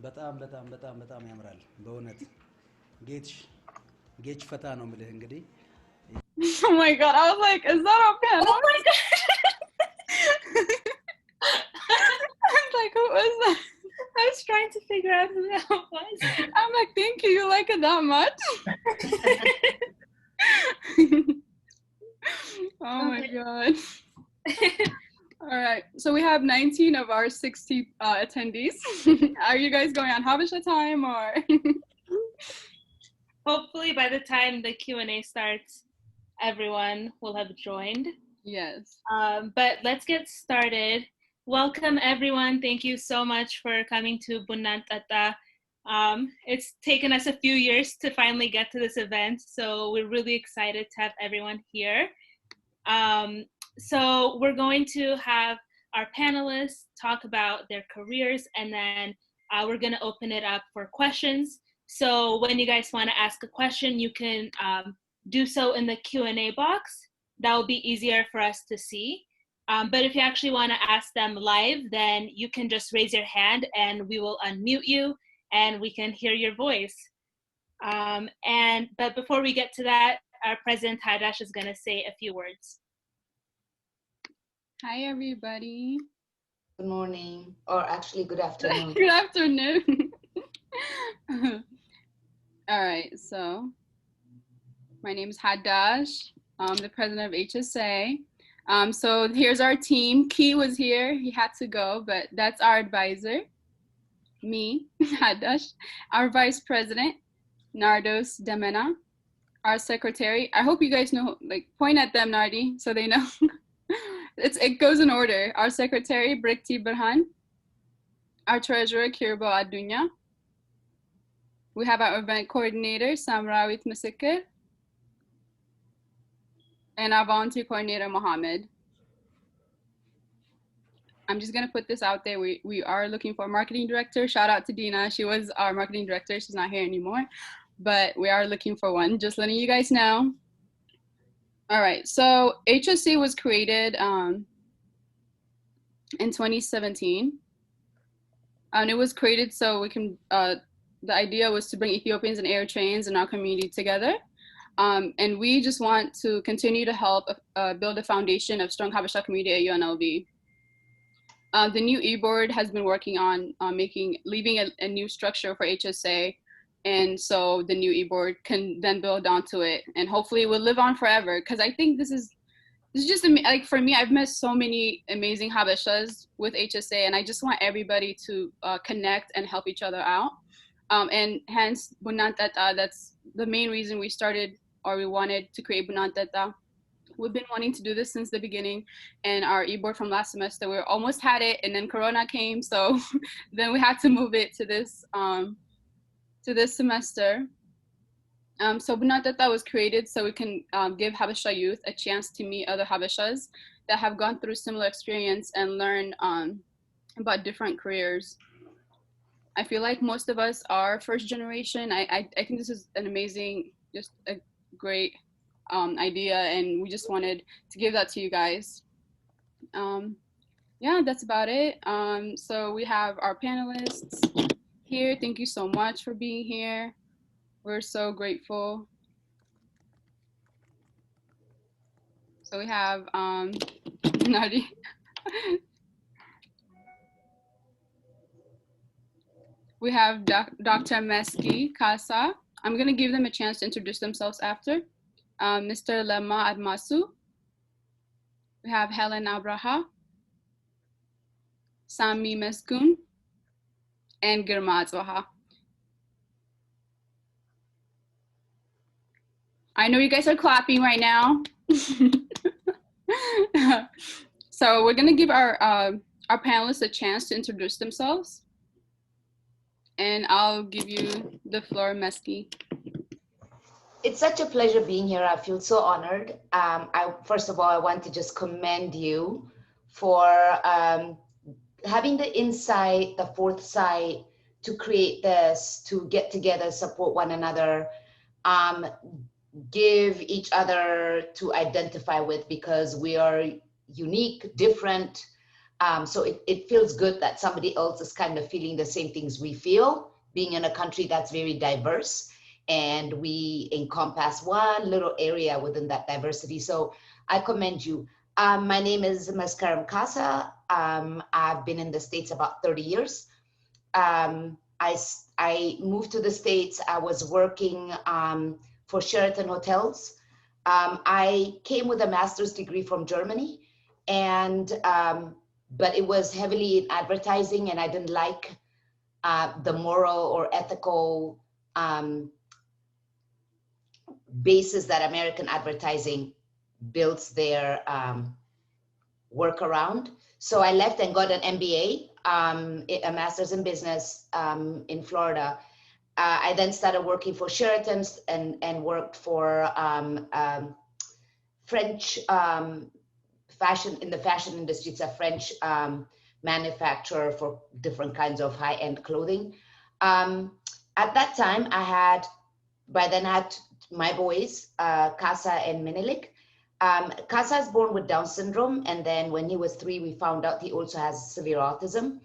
በጣም ያምራል በእውነት ጌች ጌች ፈታ ነው የምልህ እንግዲህ Oh my god, I was like, is that our panel? Oh my god. I'm like, who is that? I was trying to figure out who that was. I'm like, thank you, you like it that much? Oh my god. All right, so we have 19 of our 60 attendees. Are you guys going on Habesha time or? Hopefully by the time the Q&A starts, everyone will have joined. Yes. But let's get started. Welcome everyone. Thank you so much for coming to Buna Enteta. It's taken us a few years to finally get to this event, so we're really excited to have everyone here. So we're going to have our panelists talk about their careers, and then we're going to open it up for questions. So when you guys want to ask a question, you can do so in the Q&A box. That will be easier for us to see. But if you actually want to ask them live, then you can just raise your hand and we will unmute you and we can hear your voice. But before we get to that, our President Hadash is going to say a few words. Hi, everybody. Good morning, or actually good afternoon. Good afternoon. All right, so my name is Hadash. I'm the president of HSA. So here's our team. Key was here, he had to go, but that's our advisor, me, Hadash, our vice president, Nardos Demena, our secretary. I hope you guys know, like, point at them, Nardi, so they know. It goes in order. Our secretary, Brikti Burhan. Our treasurer, Kirbo Adunya. We have our event coordinator, Samrawit Masikir. And our volunteer coordinator, Mohammed. I'm just gonna put this out there. We are looking for a marketing director. Shout out to Dina. She was our marketing director. She's not here anymore, but we are looking for one. Just letting you guys know. All right, so HSC was created in 2017. And it was created so we can, the idea was to bring Ethiopians and Eritreans in our community together. And we just want to continue to help build a foundation of strong Habesha community at UNLV. The new e-board has been working on leaving a new structure for HSA. And so the new e-board can then build onto it and hopefully it will live on forever. Cause I think this is just like, for me, I've met so many amazing Habeshas with HSA and I just want everybody to connect and help each other out. And hence Buna Enteta, that's the main reason we started or we wanted to create Buna Enteta. We've been wanting to do this since the beginning, and our e-board from last semester, we almost had it, and then Corona came, so then we had to move it to this semester. So Buna Enteta was created so we can give Habesha youth a chance to meet other Habeshas that have gone through similar experience and learn about different careers. I feel like most of us are first generation. I think this is an amazing, just a great idea, and we just wanted to give that to you guys. Yeah, that's about it. So we have our panelists here. Thank you so much for being here. We're so grateful. So we have Nadi. We have Dr. Meski Kasa. I'm going to give them a chance to introduce themselves after. Mr. Lema Admasu. We have Helen Abraha, Sami Meskun, and Girma Azwaha. I know you guys are clapping right now. So we're going to give our panelists a chance to introduce themselves. And I'll give you the floor, Meski. It's such a pleasure being here. I feel so honored. First of all, I want to just commend you for having the insight, the foresight to create this, to get together, support one another, give each other to identify with, because we are unique, different, So it feels good that somebody else is kind of feeling the same things we feel, being in a country that's very diverse, and we encompass one little area within that diversity. So I commend you. My name is Maskaram Kasa. I've been in the States about 30 years. I moved to the States. I was working for Sheraton Hotels. I came with a master's degree from Germany, and but it was heavily in advertising, and I didn't like the moral or ethical basis that American advertising builds their work around. So I left and got an MBA, a master's in business in Florida. I then started working for Sheraton's and worked for French fashion, in the fashion industry. It's a French manufacturer for different kinds of high-end clothing. At that time, by then I had my boys, Casa and Menelik. Casa is born with Down syndrome, and then when he was 3, we found out he also has severe autism.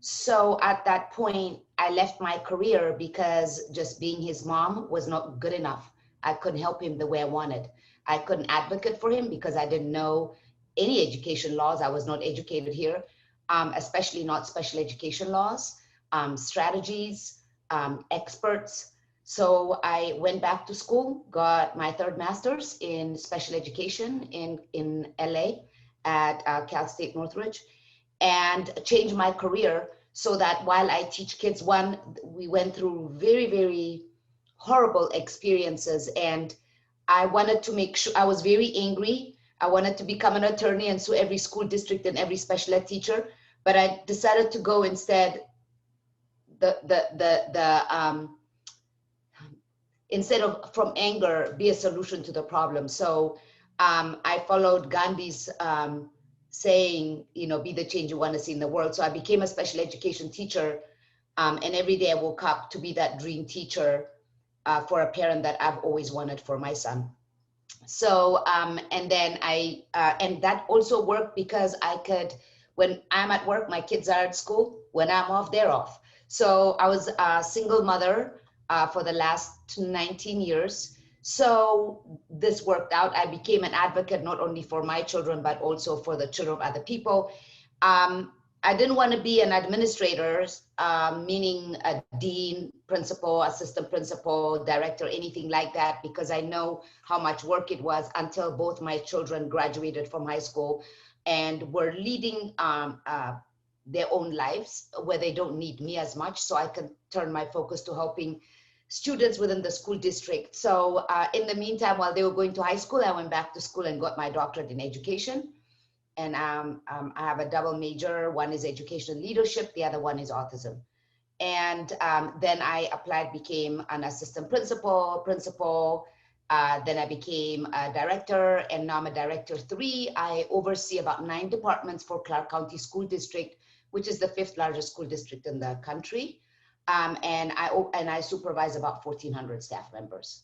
So at that point, I left my career because just being his mom was not good enough. I couldn't help him the way I wanted. I couldn't advocate for him because I didn't know any education laws. I was not educated here, especially not special education laws, strategies, experts. So I went back to school, got my 3rd master's in special education in LA at Cal State Northridge, and changed my career so that while I teach kids, we went through very, very horrible experiences, and I wanted to make sure, I was very angry. I wanted to become an attorney and sue every school district and every special ed teacher, but I decided to go instead instead of from anger, be a solution to the problem. So I followed Gandhi's saying, be the change you want to see in the world. So I became a special education teacher, and every day I woke up to be that dream teacher for a parent that I've always wanted for my son. So, and then and that also worked because I could, when I'm at work, my kids are at school. When I'm off, they're off. So I was a single mother for the last 19 years. So this worked out. I became an advocate, not only for my children, but also for the children of other people. I didn't want to be an administrator, meaning a dean, principal, assistant principal, director, anything like that, because I know how much work it was until both my children graduated from high school and were leading their own lives where they don't need me as much. So I could turn my focus to helping students within the school district. So in the meantime, while they were going to high school, I went back to school and got my doctorate in education. And I have a double major. One is education leadership, the other one is autism. And then I applied, became an assistant principal. Then I became a director, and now I'm a director 3. I oversee about 9 departments for Clark County School District, which is the 5th largest school district in the country. And I supervise about 1,400 staff members.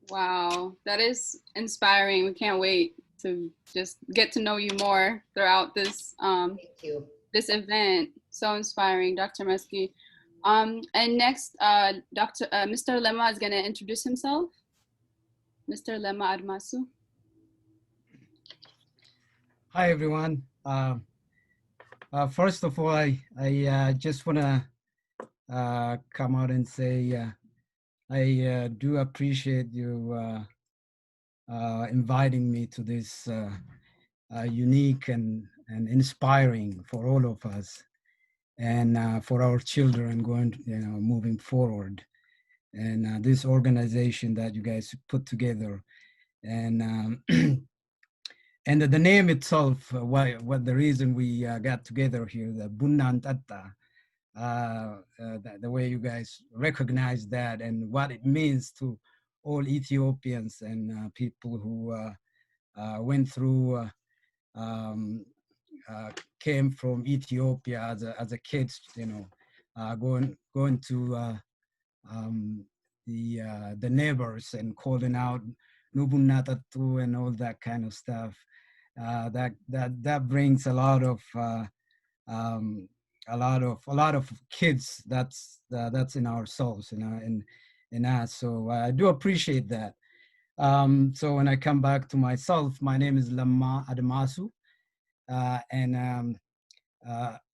Wow, that is inspiring. We can't wait to just get to know you more throughout this Thank you. This event. So inspiring, Dr. Meski. And next, Mr. Lema is going to introduce himself. Mr. Lema Admasu. Hi, everyone. First of all, I just want to come out and say I do appreciate you inviting me to this unique and inspiring for all of us, and for our children going, moving forward. And this organization that you guys put together, and and the name itself, what the reason we got together here, the Buna Enteta, the way you guys recognize that and what it means to all Ethiopians and people who went through, came from Ethiopia as a kids, going to the neighbors and calling out Nubunatatu and all that kind of stuff. that brings a lot of um, a lot of kids that's in our souls, in us. So I do appreciate that. So when I come back to myself, my name is Lama Adamasu, and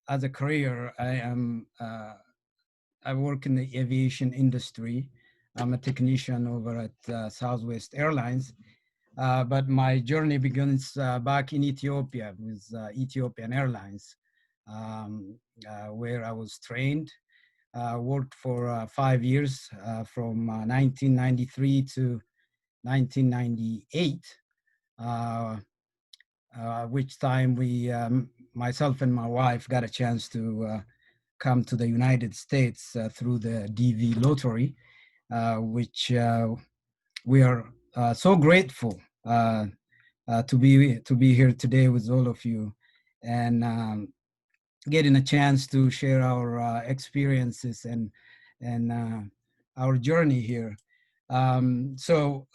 as a career, I work in the aviation industry. I'm a technician over at Southwest Airlines, but my journey begins back in Ethiopia with Ethiopian Airlines, where I was trained. Worked for 5 years from 1993 to 1998, which time myself and my wife got a chance to come to the United States through the DV lottery, which we are so grateful to be here today with all of you, and getting a chance to share our experiences and our journey here. So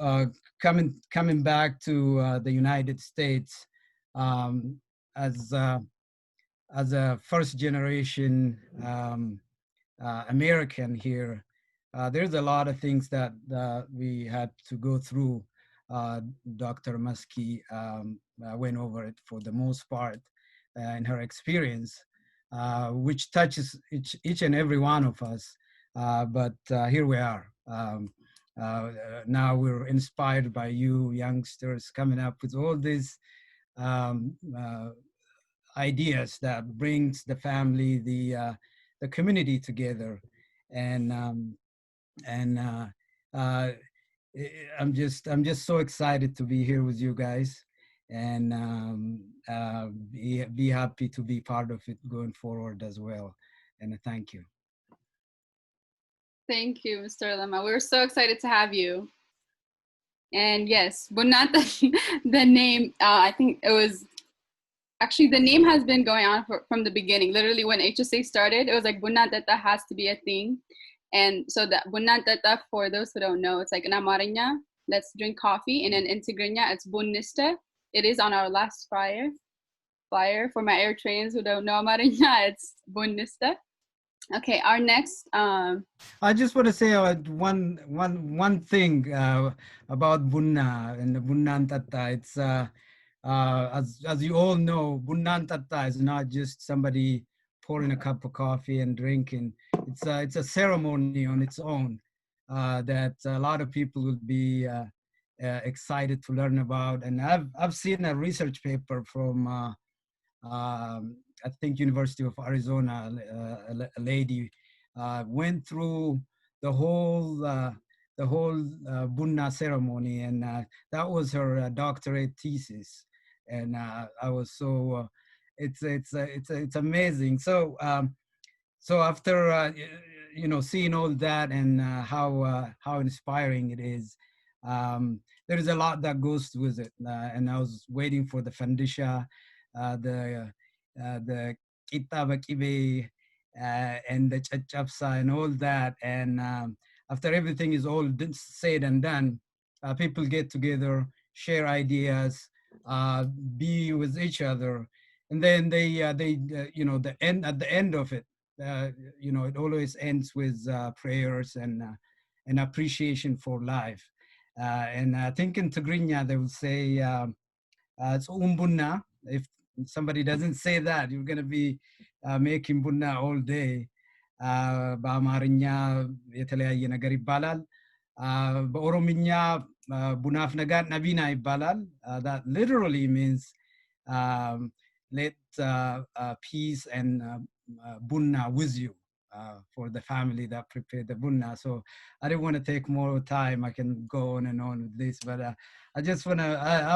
coming back to the United States, um, as as a first generation American here, there's a lot of things that we had to go through. Dr. Muskie went over it for the most part in her experience, which touches each and every one of us. But here we are. Now we're inspired by you youngsters coming up with all these um, ideas that brings the family, the community together, and and I'm just so excited to be here with you guys, and be happy to be part of it going forward as well. And thank you. Thank you, Mr. Lama. We're so excited to have you. And yes, Bunata, the name, I think it was, actually the name has been going on from the beginning. Literally when HSA started, it was like Buna Enteta has to be a thing. And so that Buna Enteta, for those who don't know, it's like in Amarinya, let's drink coffee. And in Tigrinya, it's Buniste. It is on our last flyer. For my air trains who don't know Amarinya, it's Buniste. Okay, our next. I just want to say one thing about Bunna and the Buna Enteta. It's as you all know, Buna Enteta is not just somebody pouring a cup of coffee and drinking. It's a ceremony on its own that a lot of people will be excited to learn about. And I've seen a research paper from I think University of Arizona. A lady went through the whole Bunna ceremony, and that was her doctorate thesis. And I was so it's amazing. So so after seeing all that and how inspiring it is, there is a lot that goes with it. And I was waiting for the fandisha, the kitaba kibe, and the chachapsa and all that. And after everything is all said and done, people get together, share ideas, be with each other, and then the end at the end of it, it always ends with prayers and appreciation for life. And I think in Tigrinya they will say it's umbunna. If somebody doesn't say that, you're going to be making bunna all day. በአማርኛ የተለያየ ነገር ይባላል። በኦሮምኛ ቡናፍ ነጋን ነቢና ይባላል። That literally means let peace and bunna with you for the family that prepared the bunna. So I didn't want to take more time. I can go on and on with this, but I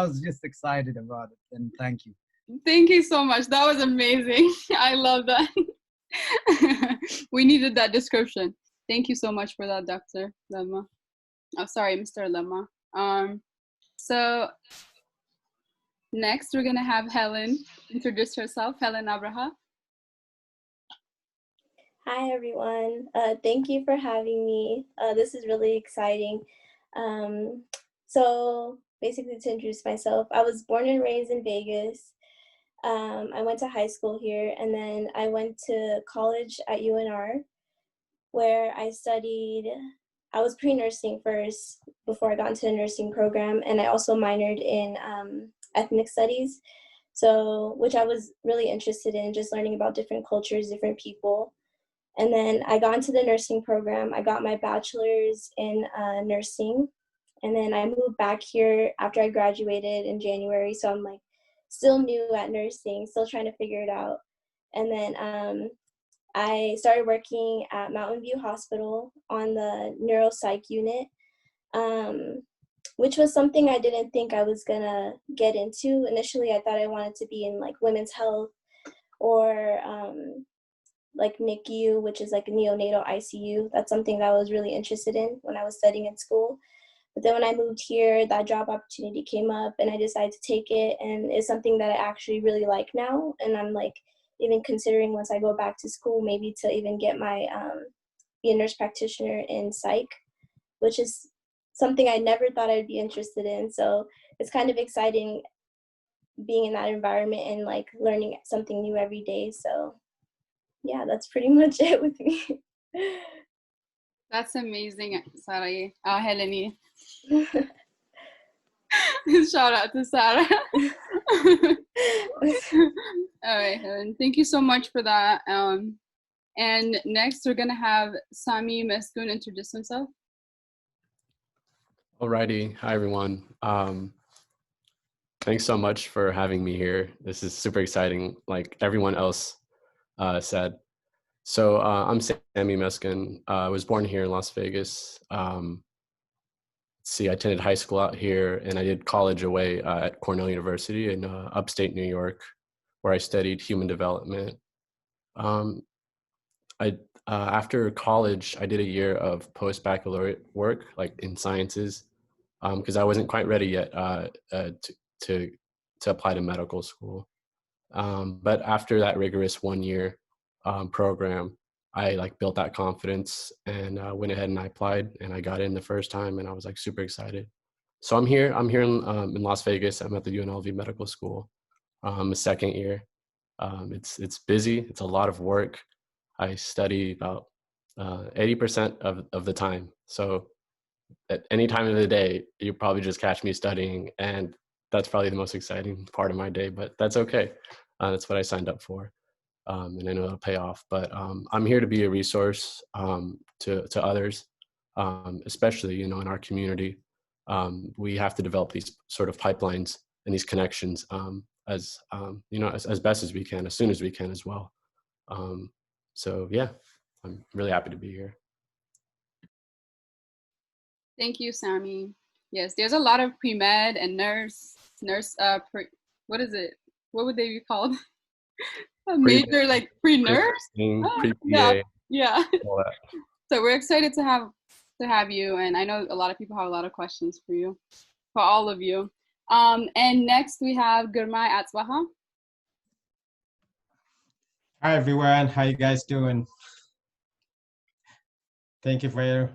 was just excited about it, and thank you. Thank you so much. That was amazing. I love that. We needed that description. Thank you so much for that, Dr. Lema. Oh, sorry, Mr. Lema. So next we're gonna have Helen introduce herself. Helen Abraha. Hi everyone. Thank you for having me. This is really exciting. So basically to introduce myself, I was born and raised in Vegas. I went to high school here, and then I went to college at UNR, where I studied. I was pre-nursing first before I got into the nursing program, and I also minored in ethnic studies, so which I was really interested in, just learning about different cultures, different people. And then I got into the nursing program. I got my bachelor's in nursing, and then I moved back here after I graduated in January. So I'm like still new at nursing, still trying to figure it out. And then I started working at Mountain View Hospital on the neuropsych unit, which was something I didn't think I was gonna get into. Initially, I thought I wanted to be in like women's health or like NICU, which is like a neonatal ICU. That's something that I was really interested in when I was studying in school. But then when I moved here, that job opportunity came up and I decided to take it. And it's something that I actually really like now. And I'm like even considering once I go back to school, maybe to even get my, be a nurse practitioner in psych, which is something I never thought I'd be interested in. So it's kind of exciting being in that environment and like learning something new every day. So yeah, that's pretty much it with me. That's amazing, Sarah. Heleni. Shout out to Sarah. All right, Helen. Thank you so much for that. And next, we're gonna have Sami Meskun introduce himself. Alrighty, hi everyone. Thanks so much for having me here. This is super exciting, like everyone else said. So I'm Sami Meskin. I was born here in Las Vegas. Let's see, I attended high school out here, and I did college away at Cornell University in upstate New York, where I studied human development. After college, I did a year of post-baccalaureate work, like in sciences, because I wasn't quite ready yet to apply to medical school. But after that rigorous 1-year program, I like built that confidence and went ahead and I applied and I got in the first time and I was like super excited. So I'm here in Las Vegas. I'm at the UNLV Medical School, a second year. It's busy. It's a lot of work. I study about 80% of the time. So at any time of the day, you probably just catch me studying, and that's probably the most exciting part of my day, but that's okay. That's what I signed up for, and I know it'll pay off. But I'm here to be a resource to others, especially in our community. We have to develop these sort of pipelines and these connections as best as we can, as soon as we can as well. So yeah, I'm really happy to be here. Thank you, Sami. Yes, there's a lot of pre-med and what is it? What would they be called? A major like pre-nurse? Pre-PA, yeah. all that. So we're excited to have you, and I know a lot of people have a lot of questions for you, for all of you. And next we have Gurmai Atswaha. Hi everyone, how you guys doing? Thank you for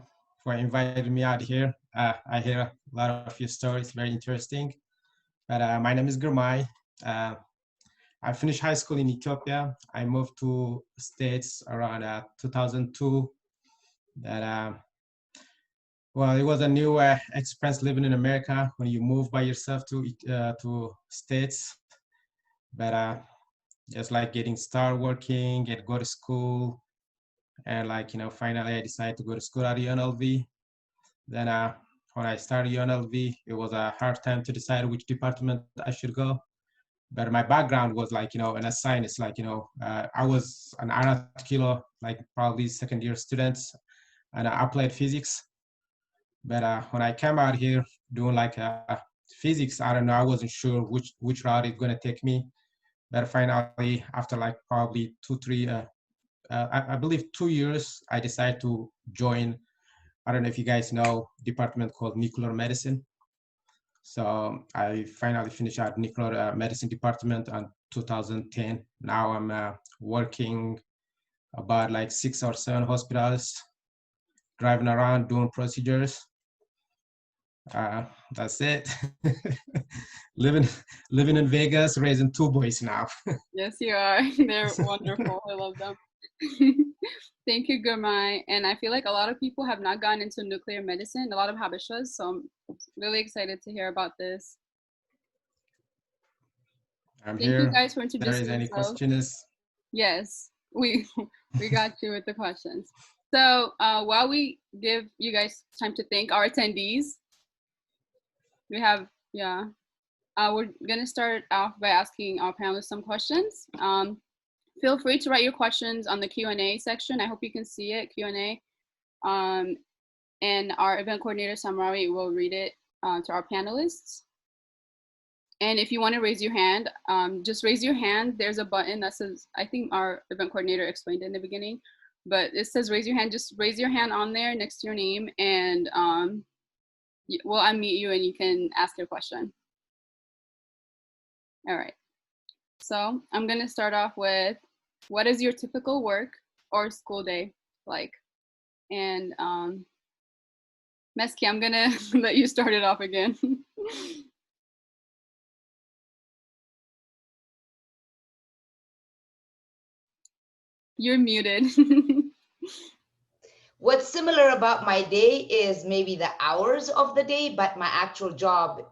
inviting me out here. I hear a lot of your stories, very interesting. But my name is Gurmai. I finished high school in Ethiopia. I moved to States around 2002. Well, it was a new experience living in America when you move by yourself to States. But just like getting started working and go to school. And finally I decided to go to school at UNLV. Then when I started UNLV, it was a hard time to decide which department I should go. But my background was in a science, I was an art kilo, probably second year students, and I applied physics. But when I came out here doing physics, I don't know, I wasn't sure which route it's gonna take me. But finally, after probably I believe 2 years, I decided to join, I don't know if you guys know, department called nuclear medicine. So I finally finished out nuclear medicine department in 2010. Now I'm working about 6 or 7 hospitals, driving around doing procedures. That's it. living in Vegas, raising two boys now. Yes, you are. They're wonderful. I love them. Thank you, Gurmai. And I feel like a lot of people have not gone into nuclear medicine, a lot of Habeshas, so I'm really excited to hear about this. I'm Thank here. you guys for If there introducing is any yourselves. questions? Yes, we got you with the questions. So while we give you guys time to think, our attendees, we have, we're gonna start off by asking our panelists some questions. Feel free to write your questions on the Q&A section. I hope you can see it, Q&A. And our event coordinator, Samari, will read it to our panelists. And if you want to raise your hand, just raise your hand. There's a button that says, I think our event coordinator explained it in the beginning, but it says raise your hand. Just raise your hand on there next to your name, and we'll unmute you and you can ask your question. All right. So I'm going to start off with, what is your typical work or school day like? And Meski, I'm going to let you start it off again. You're muted. What's similar about my day is maybe the hours of the day, but my actual job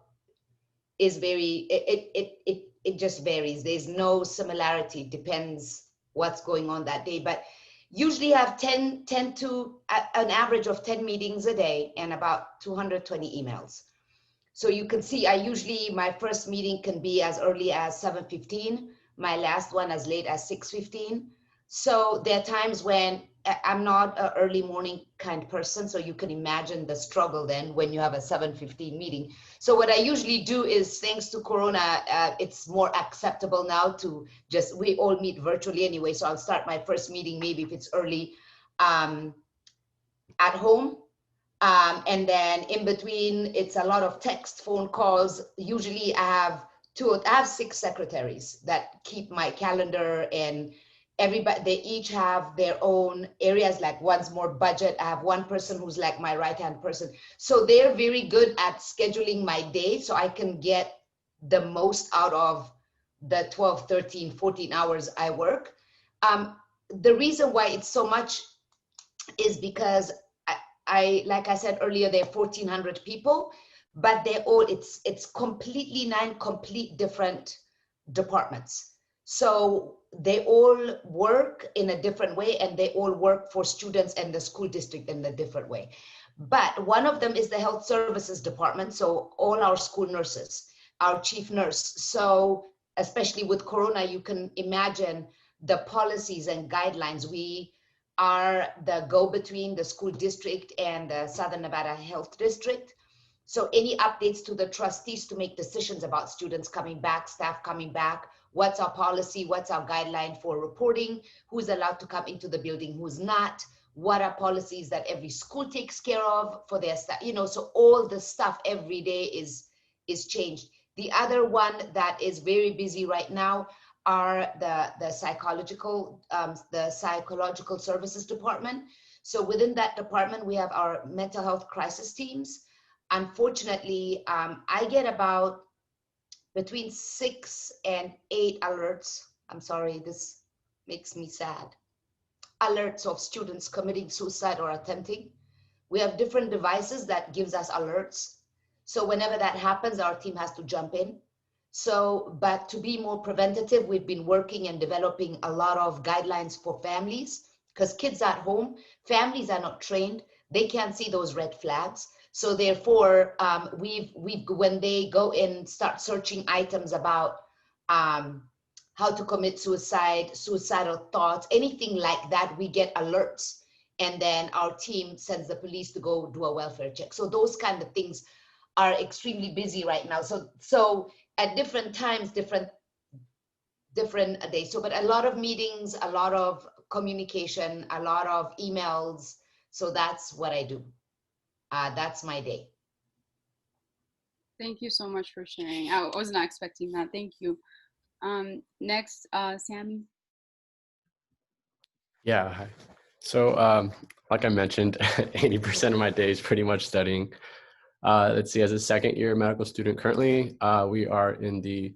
is very, it just varies. There's no similarity, depends what's going on that day. But usually have 10 to an average of 10 meetings a day and about 220 emails. So you can see my first meeting can be as early as 7:15, my last one as late as 6:15. So there are times when I'm not an early morning kind of person, so you can imagine the struggle then when you have a 7:15 meeting. So what I usually do is, thanks to Corona, it's more acceptable now to we all meet virtually anyway. So I'll start my first meeting, maybe if it's early, at home. And then in between, it's a lot of text, phone calls. Usually I have 6 secretaries that keep my calendar, and everybody, they each have their own areas. Like one's more budget. I have one person who's like my right-hand person. So they're very good at scheduling my day so I can get the most out of the 12, 13, 14 hours I work. The reason why it's so much is because like I said earlier, there are 1,400 people, but they're all, it's completely 9 complete different departments. So they all work in a different way, and they all work for students and the school district in a different way. But one of them is the health services department. So all our school nurses, our chief nurse. So especially with Corona, you can imagine the policies and guidelines. We are the go-between the school district and the Southern Nevada Health District. So any updates to the trustees to make decisions about students coming back, staff coming back, what's our policy, what's our guideline for reporting, who's allowed to come into the building, who's not, what are policies that every school takes care of for their staff, so all the stuff every day is changed. The other one that is very busy right now are the psychological services department. So within that department, we have our mental health crisis teams. Unfortunately, I get about between 6 and 8 alerts. I'm sorry, this makes me sad. Alerts of students committing suicide or attempting. We have different devices that gives us alerts. So whenever that happens, our team has to jump in. So, but to be more preventative, we've been working and developing a lot of guidelines for families, because kids at home, families are not trained. They can't see those red flags. So therefore, when they go in, start searching items about how to commit suicide, suicidal thoughts, anything like that, we get alerts. And then our team sends the police to go do a welfare check. So those kind of things are extremely busy right now. So at different times, different days. So, but a lot of meetings, a lot of communication, a lot of emails. So that's what I do. That's my day. Thank you so much for sharing. I was not expecting that. Thank you. Next, Sammy. Yeah. Hi. So like I mentioned, 80% of my day is pretty much studying. Let's see, as a second year medical student currently, we are in the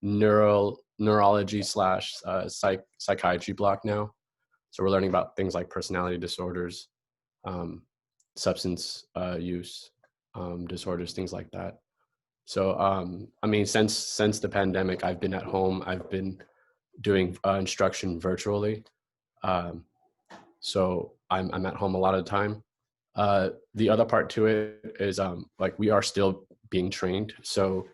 neurology slash psychiatry block now. So we're learning about things like personality disorders, substance use disorders, things like that. So, I mean, since the pandemic, I've been at home. I've been doing instruction virtually. So I'm at home a lot of the time. The other part to it is like we are still being trained. So,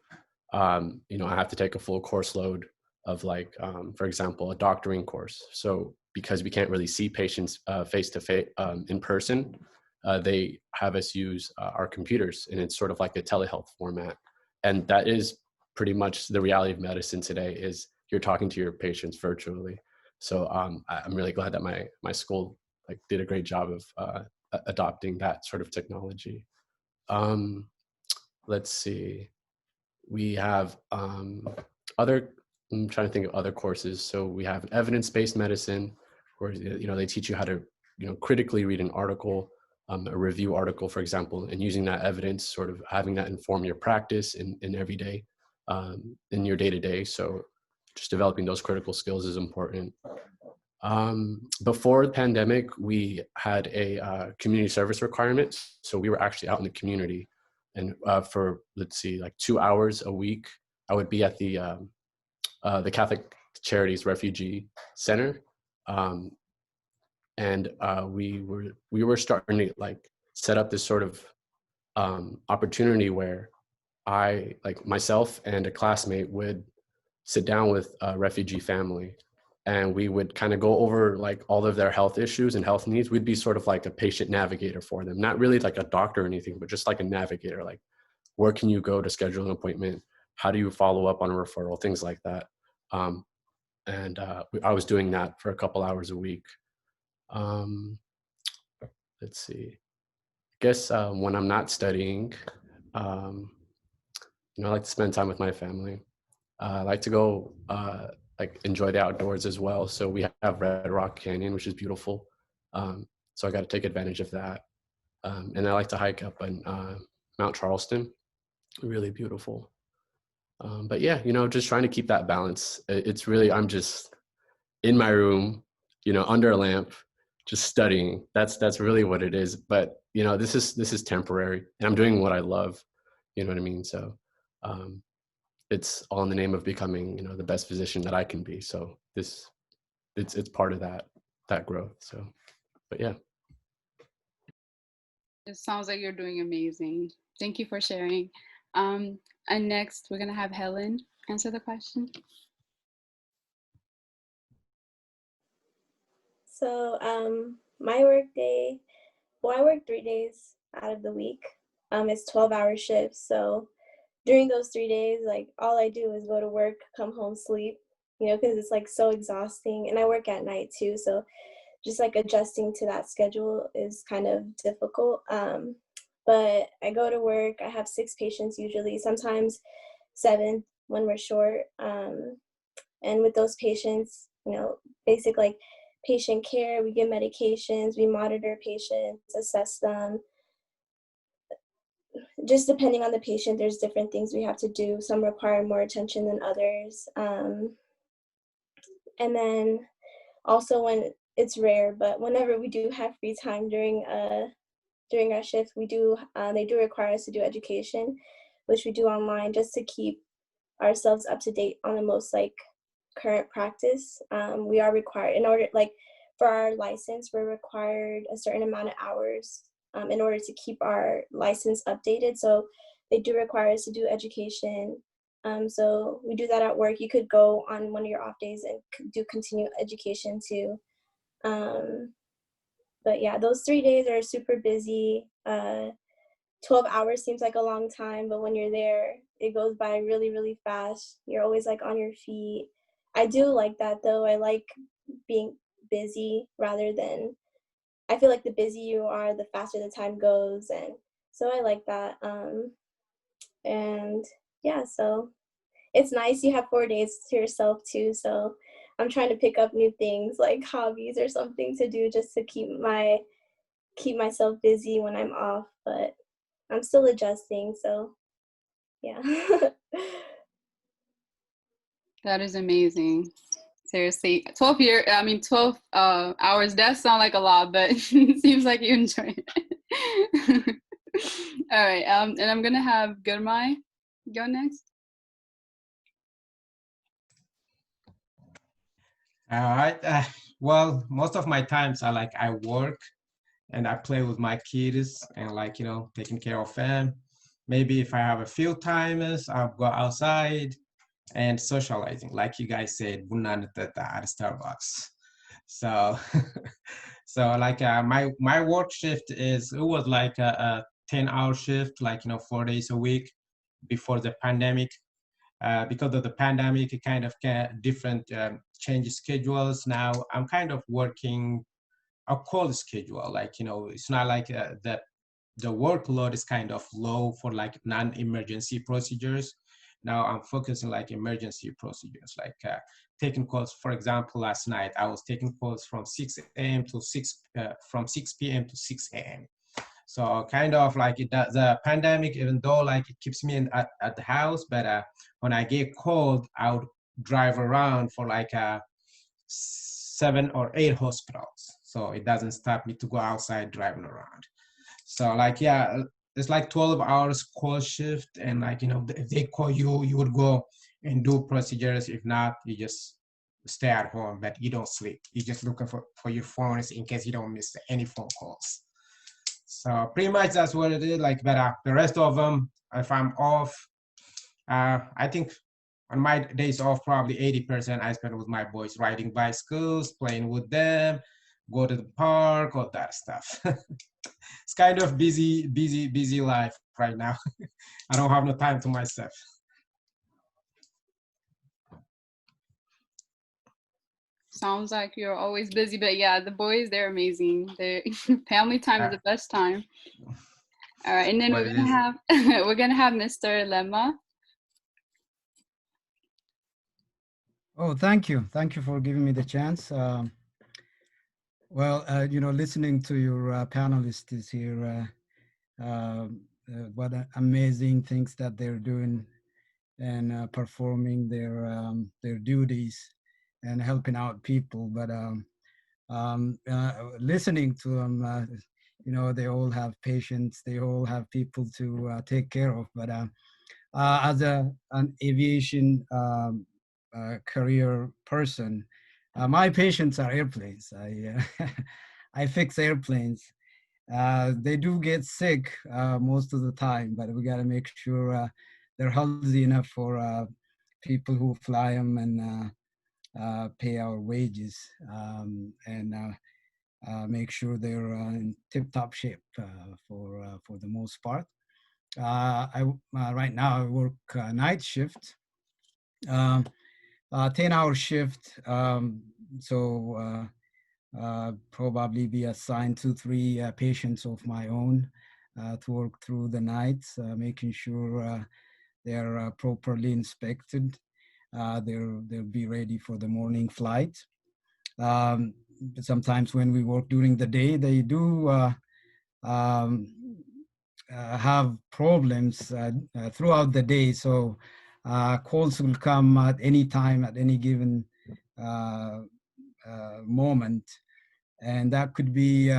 you know, I have to take a full course load of like, for example, a doctoring course. So because we can't really see patients face to face in person, they have us use our computers, and it's sort of like a telehealth format. And that is pretty much the reality of medicine today, is you're talking to your patients virtually. So I'm really glad that my school like did a great job of adopting that sort of technology. Let's see, we have other, I'm trying to think of other courses. So we have evidence-based medicine, where, you know, they teach you how to, you know, critically read an article, a review article, for example, and using that evidence, sort of having that inform your practice in every day, in your day-to-day. So just developing those critical skills is important. Before the pandemic, we had a community service requirement. So we were actually out in the community, and for, let's see, like 2 hours a week, I would be at the Catholic Charities Refugee Center. And we were starting to like set up this sort of opportunity where I, like myself and a classmate, would sit down with a refugee family, and we would kind of go over like all of their health issues and health needs. We'd be sort of like a patient navigator for them, not really like a doctor or anything, but just like a navigator, like where can you go to schedule an appointment? How do you follow up on a referral? Things like that. And I was doing that for a couple hours a week. Let's see, I guess when I'm not studying, you know, I like to spend time with my family. I like to go like enjoy the outdoors as well. So we have Red Rock Canyon, which is beautiful. So I got to take advantage of that. And I like to hike up on Mount Charleston, really beautiful. But yeah, you know, just trying to keep that balance. It's really, I'm just in my room, you know, under a lamp, just studying. That's really what it is. But you know, this is temporary, and I'm doing what I love. You know what I mean? So it's all in the name of becoming, you know, the best physician that I can be. So it's part of that growth. So, but yeah. It sounds like you're doing amazing. Thank you for sharing. And next, we're going to have Helen answer the question. So my work day, well, I work 3 days out of the week. It's 12-hour shifts. So during those 3 days, like all I do is go to work, come home, sleep, you know, because it's like so exhausting. And I work at night too. So just like adjusting to that schedule is kind of difficult. But I go to work, I have 6 patients usually, sometimes 7 when we're short. And with those patients, you know, basic like patient care, we give medications, we monitor patients, assess them. Just depending on the patient, there's different things we have to do. Some require more attention than others. And then also, when it's rare, but whenever we do have free time during our shift, we do they do require us to do education, which we do online just to keep ourselves up to date on the most like current practice. We are required, in order, like for our license, we're required a certain amount of hours in order to keep our license updated. So they do require us to do education. So we do that at work. You could go on one of your off days and do continued education too. But yeah, those 3 days are super busy. 12 hours seems like a long time, but when you're there, it goes by really, really fast. You're always like on your feet. I do like that though. I like being busy rather than, I feel like the busier you are, the faster the time goes. And so I like that. And yeah, so it's nice. You have 4 days to yourself too. So I'm trying to pick up new things like hobbies or something to do just to keep myself busy when I'm off. But I'm still adjusting, so yeah. That is amazing. Seriously, 12 hours does sound like a lot, but it seems like you enjoy it. All right, and I'm gonna have Gurmai go next. All right. Well, most of my times I work and I play with my kids and taking care of them. Maybe if I have a few times, I'll go outside and socializing, like you guys said, Buna Enteta at Starbucks. So, my work shift it was like a 10-hour shift, 4 days a week before the pandemic. Because of the pandemic, it kind of different change schedules. Now I'm kind of working a call schedule. It's not like that the workload is kind of low for like non-emergency procedures. Now I'm focusing like emergency procedures, taking calls. For example, last night I was taking calls from 6 a.m. to 6 p.m. to 6 a.m. So kind of like the pandemic, even though like it keeps me at the house, but when I get cold, I would drive around for 7 or 8 hospitals. So it doesn't stop me to go outside driving around. So yeah, it's like 12 hours call shift. And if they call you, you would go and do procedures. If not, you just stay at home, but you don't sleep. You're just looking for your phones in case you don't miss any phone calls. So pretty much that's what it is. But the rest of them, if I'm off, I think on my days off, probably 80% I spend with my boys, riding bicycles, playing with them, go to the park, all that stuff. It's kind of busy life right now. I don't have no time to myself. Sounds like you're always busy, but yeah, the boys, they're amazing. Family time is the best time. All right, and then we're gonna have Mr. Lemma. Oh, thank you for giving me the chance. Well, listening to your panelists here, what amazing things that they're doing and performing their duties and helping out people. But listening to them, they all have patients, they all have people to take care of. But as an aviation career person, my patients are airplanes. I fix airplanes. They do get sick most of the time, but we got to make sure they're healthy enough for people who fly them and pay our wages, and make sure they're in tip-top shape for the most part. Right now I work night shift, 10-hour shift, so probably be assigned 2-3 patients of my own to work through the nights, making sure they're properly inspected. They'll be ready for the morning flight. Sometimes when we work during the day, they do have problems throughout the day. So calls will come at any time, at any given moment. And that could be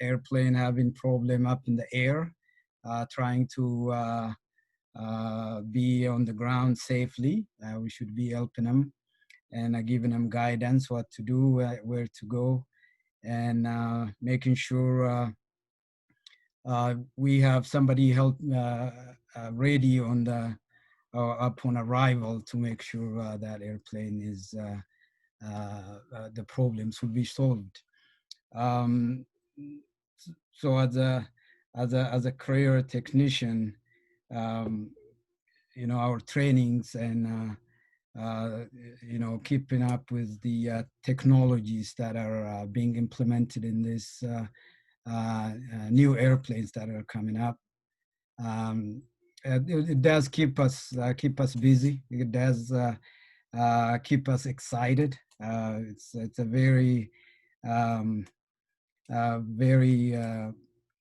airplane having problem up in the air, trying to be on the ground safely. We should be helping them and giving them guidance, what to do, where to go, and making sure we have somebody help ready on upon arrival to make sure that airplane is the problems will be solved. So as a career technician, our trainings and keeping up with the technologies that are being implemented in this new airplanes that are coming up. It does keep us busy. It does keep us excited. It's a very very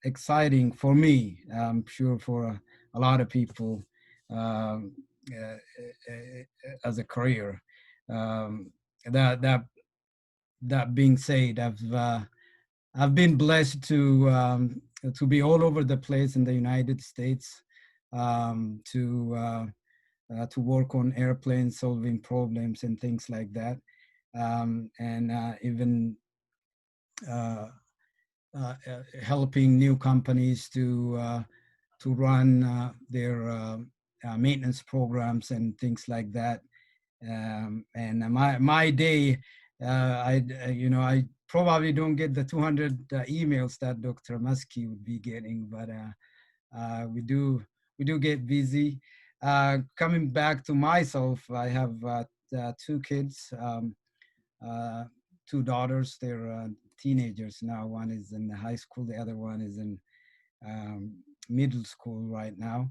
exciting for me. I'm sure for a lot of people um, as a career. Um, that that that being said, I've been blessed to be all over the place in the United States, to work on airplanes, solving problems and things like that, and even uh, helping new companies to run their maintenance programs and things like that. And my day, I probably don't get the 200 emails that Dr. Muskie would be getting, but we do get busy. Coming back to myself, I have two kids, uh, two daughters. They're teenagers now. One is in high school, the other one is in um, middle school right now.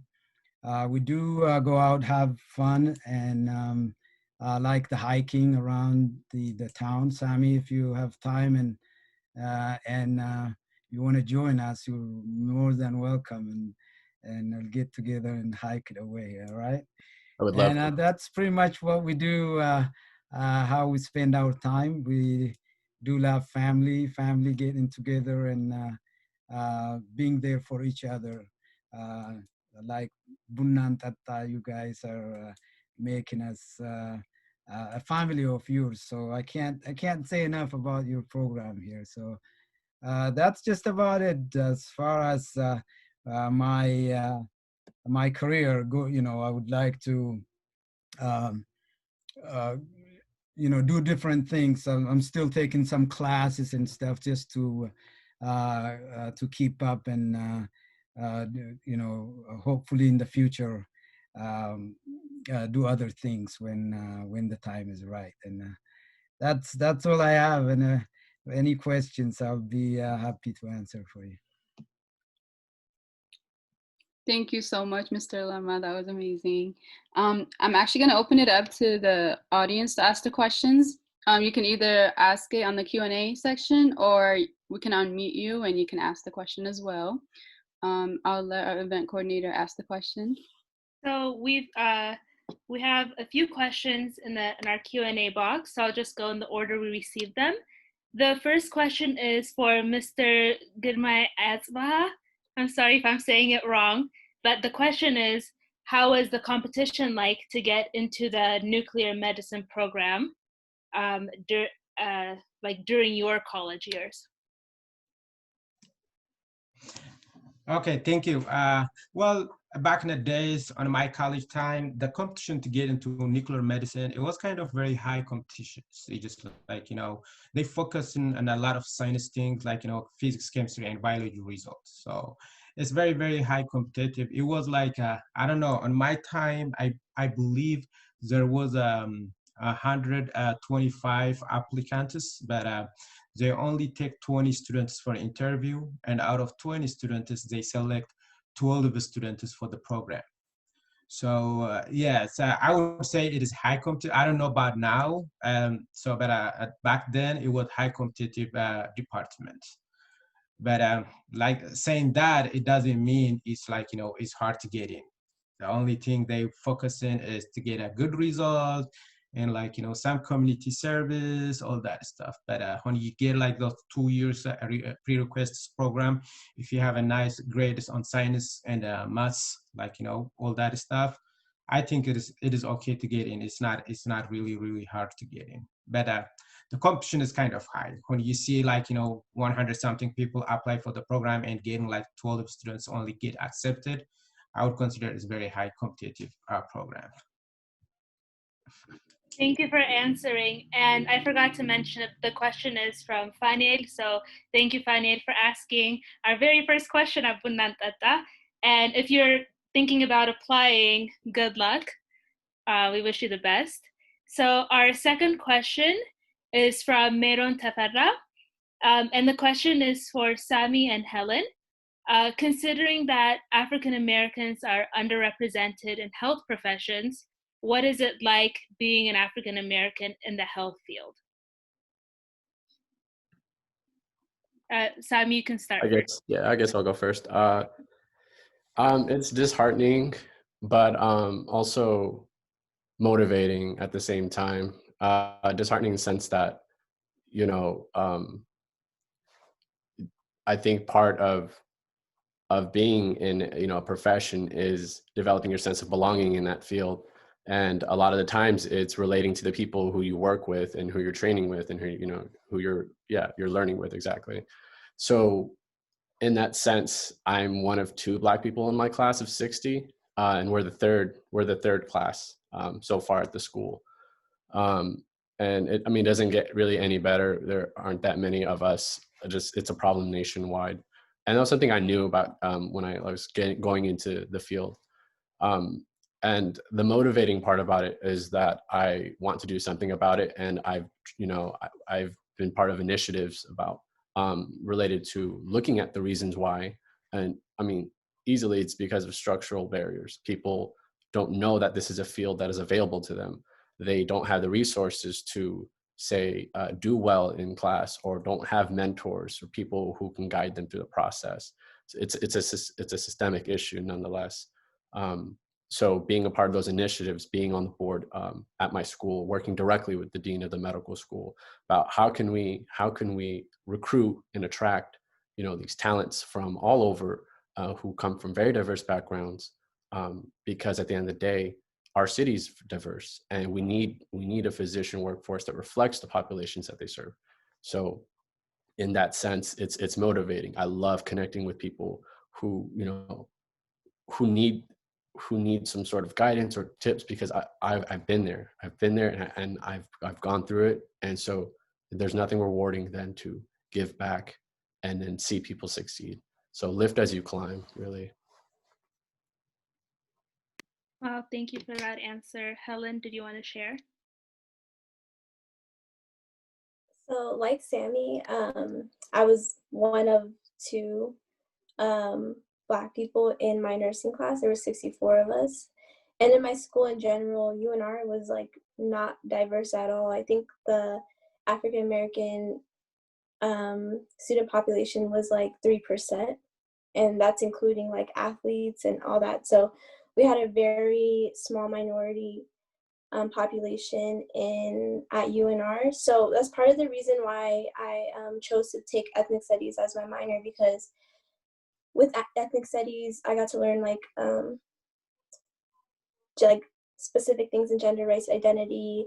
We do go out, have fun, and like the hiking around the town. Sami, if you have time and you want to join us, you're more than welcome, and we'll get together and hike it away. All right. I would love And to. that's pretty much what we do. How we spend our time. We do love family getting together and being there for each other. Uh, like Buna Enteta, you guys are making us a family of yours. So I can't say enough about your program here. So that's just about it as far as my career go. I would like to um, uh, do different things. I'm still taking some classes and stuff just to keep up and hopefully in the future um, do other things when the time is right. And that's all I have. And any questions, I'll be happy to answer for you. Thank you so much, Mr. Lama. That was amazing. I'm actually going to open it up to the audience to ask the questions. You can either ask it on the Q&A section, or we can unmute you and you can ask the question as well. I'll let our event coordinator ask the question. So we have a few questions in our Q&A box. So I'll just go in the order we received them. The first question is for Mr. Girmay Azbaha. I'm sorry if I'm saying it wrong, but the question is, how is the competition like to get into the nuclear medicine program during your college years? Okay, thank you. Well, back in the days on my college time, the competition to get into nuclear medicine, it was kind of very high competition. So it just they focus on a lot of science things like, physics, chemistry, and biology results. So it's very, very high competitive. It was like, I don't know, on my time, I believe there was 125 applicants, but they only take 20 students for an interview, and out of 20 students, they select 12 students for the program. So yes, I would say it is high competitive. I don't know about now. But back then it was high competitive department. But like saying that, it doesn't mean it's like, it's hard to get in. The only thing they focus in is to get a good result and like, some community service, all that stuff. But when you get like those 2 years prerequisites program, if you have a nice grades on science and maths, like, all that stuff, I think it is okay to get in. It's not really, really hard to get in. But the competition is kind of high. When you see like, 100 something people apply for the program and getting like 12 students only get accepted, I would consider it as a very high competitive program. Thank you for answering. And I forgot to mention that the question is from Fanil. So thank you, Fanil, for asking our very first question at Buna Enteta. And if you're thinking about applying, good luck. We wish you the best. So our second question is from Meron Teferra. And the question is for Sami and Helen. Considering that African Americans are underrepresented in health professions, what is it like being an African American in the health field? Sam, you can start. I guess I'll go first. It's disheartening, but also motivating at the same time. Disheartening in the sense that, you know, I think part of being in, you know, a profession is developing your sense of belonging in that field. And a lot of the times it's relating to the people who you work with and who you're training with and who, you know, who you're learning with. Exactly. So in that sense, I'm one of 2 Black people in my class of 60, and we're the third class so far at the school. And it, I mean, doesn't get really any better. There aren't that many of us. It's a problem nationwide. And that was something I knew about when I was going into the field. And the motivating part about it is that I want to do something about it. And I've been part of initiatives about related to looking at the reasons why. And I mean, easily it's because of structural barriers. People don't know that this is a field that is available to them. They don't have the resources to say do well in class, or don't have mentors or people who can guide them through the process. It's a systemic issue nonetheless. So being a part of those initiatives, being on the board at my school, working directly with the dean of the medical school about how can we recruit and attract, you know, these talents from all over who come from very diverse backgrounds, because at the end of the day, our city's diverse, and we need a physician workforce that reflects the populations that they serve. So in that sense, it's motivating. I love connecting with people who, you know, who need some sort of guidance or tips, because I've been there. And I've gone through it. And so there's nothing rewarding than to give back and then see people succeed. So lift as you climb, really. Wow, thank you for that answer. Helen, did you want to share? So like Sammy, I was one of 2 Black people in my nursing class. There were 64 of us. And in my school in general, UNR was like not diverse at all. I think the African American student population was like 3%. And that's including like athletes and all that. So we had a very small minority population at UNR. So that's part of the reason why I chose to take ethnic studies as my minor, because with ethnic studies, I got to learn like specific things in gender, race, identity,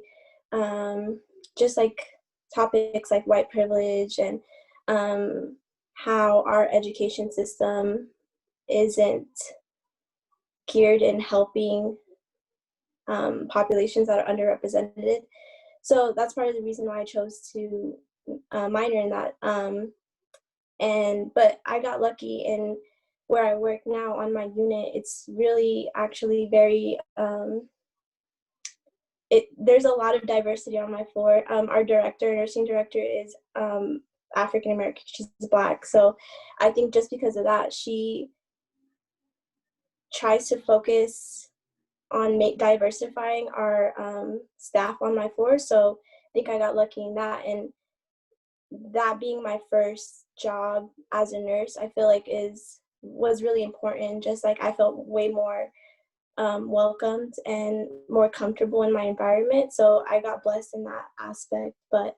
just like topics like white privilege and how our education system isn't geared in helping populations that are underrepresented. So that's part of the reason why I chose to minor in that. But I got lucky in where I work now on my unit. It's really actually very, there's a lot of diversity on my floor. Our nursing director is African American, she's Black. So I think just because of that, she tries to focus on diversifying our staff on my floor. So I think I got lucky in that. And that being my first job as a nurse, I feel like was really important. Just like I felt way more welcomed and more comfortable in my environment. So I got blessed in that aspect. But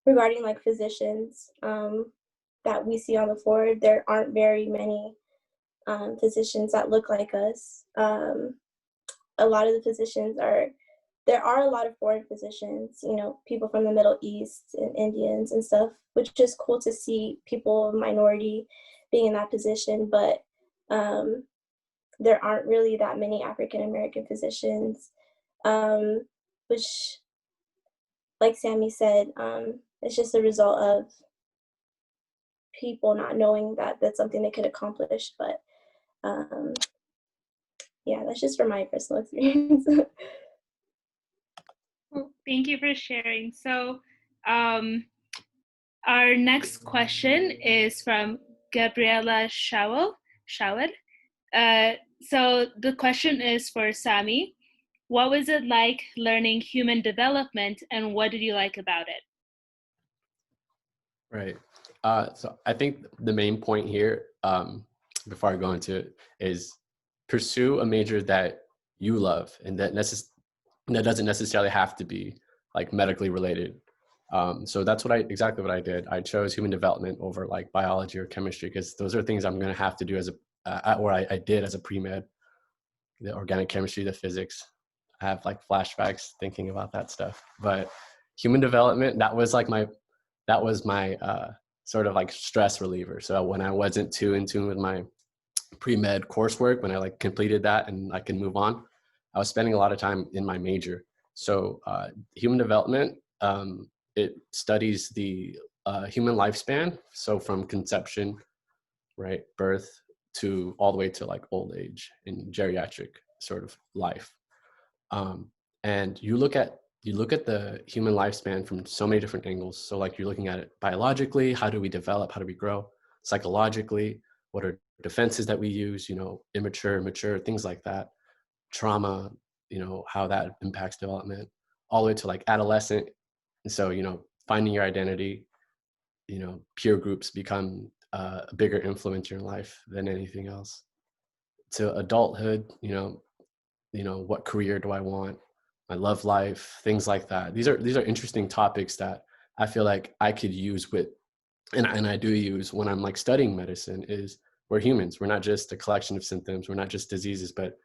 regarding like physicians that we see on the floor, there aren't very many physicians that look like us. A lot of the physicians there are a lot of foreign physicians, you know, people from the Middle East and Indians and stuff, which is cool to see people of minority being in that position. But there aren't really that many African American physicians, which, like Sammy said, it's just a result of people not knowing that that's something they could accomplish. But yeah, that's just from my personal experience. Well, thank you for sharing. So our next question is from Gabriela Schauer. So the question is for Sammy. What was it like learning human development, and what did you like about it? Right. So I think the main point here, before I go into it, is pursue a major that you love and that doesn't necessarily have to be like medically related. So that's exactly what I did. I chose human development over like biology or chemistry because those are things I'm going to have to do as I did as a pre-med, the organic chemistry, the physics. I have like flashbacks thinking about that stuff. But human development, that was my sort of like stress reliever. So when I wasn't too in tune with my pre-med coursework, when I like completed that and I can move on, I was spending a lot of time in my major. So human development, it studies the human lifespan. So from conception, right, birth, to all the way to like old age and geriatric sort of life. And you look at the human lifespan from so many different angles. So like you're looking at it biologically, how do we develop, how do we grow? Psychologically, what are defenses that we use, immature, mature, things like that. Trauma, how that impacts development, all the way to like adolescent. And so, finding your identity, peer groups become a bigger influence in your life than anything else. To adulthood, what career do I want? My love life, things like that. These are interesting topics that I feel like I could use and I do use when I'm like studying medicine. Is we're humans. We're not just a collection of symptoms. We're not just diseases, but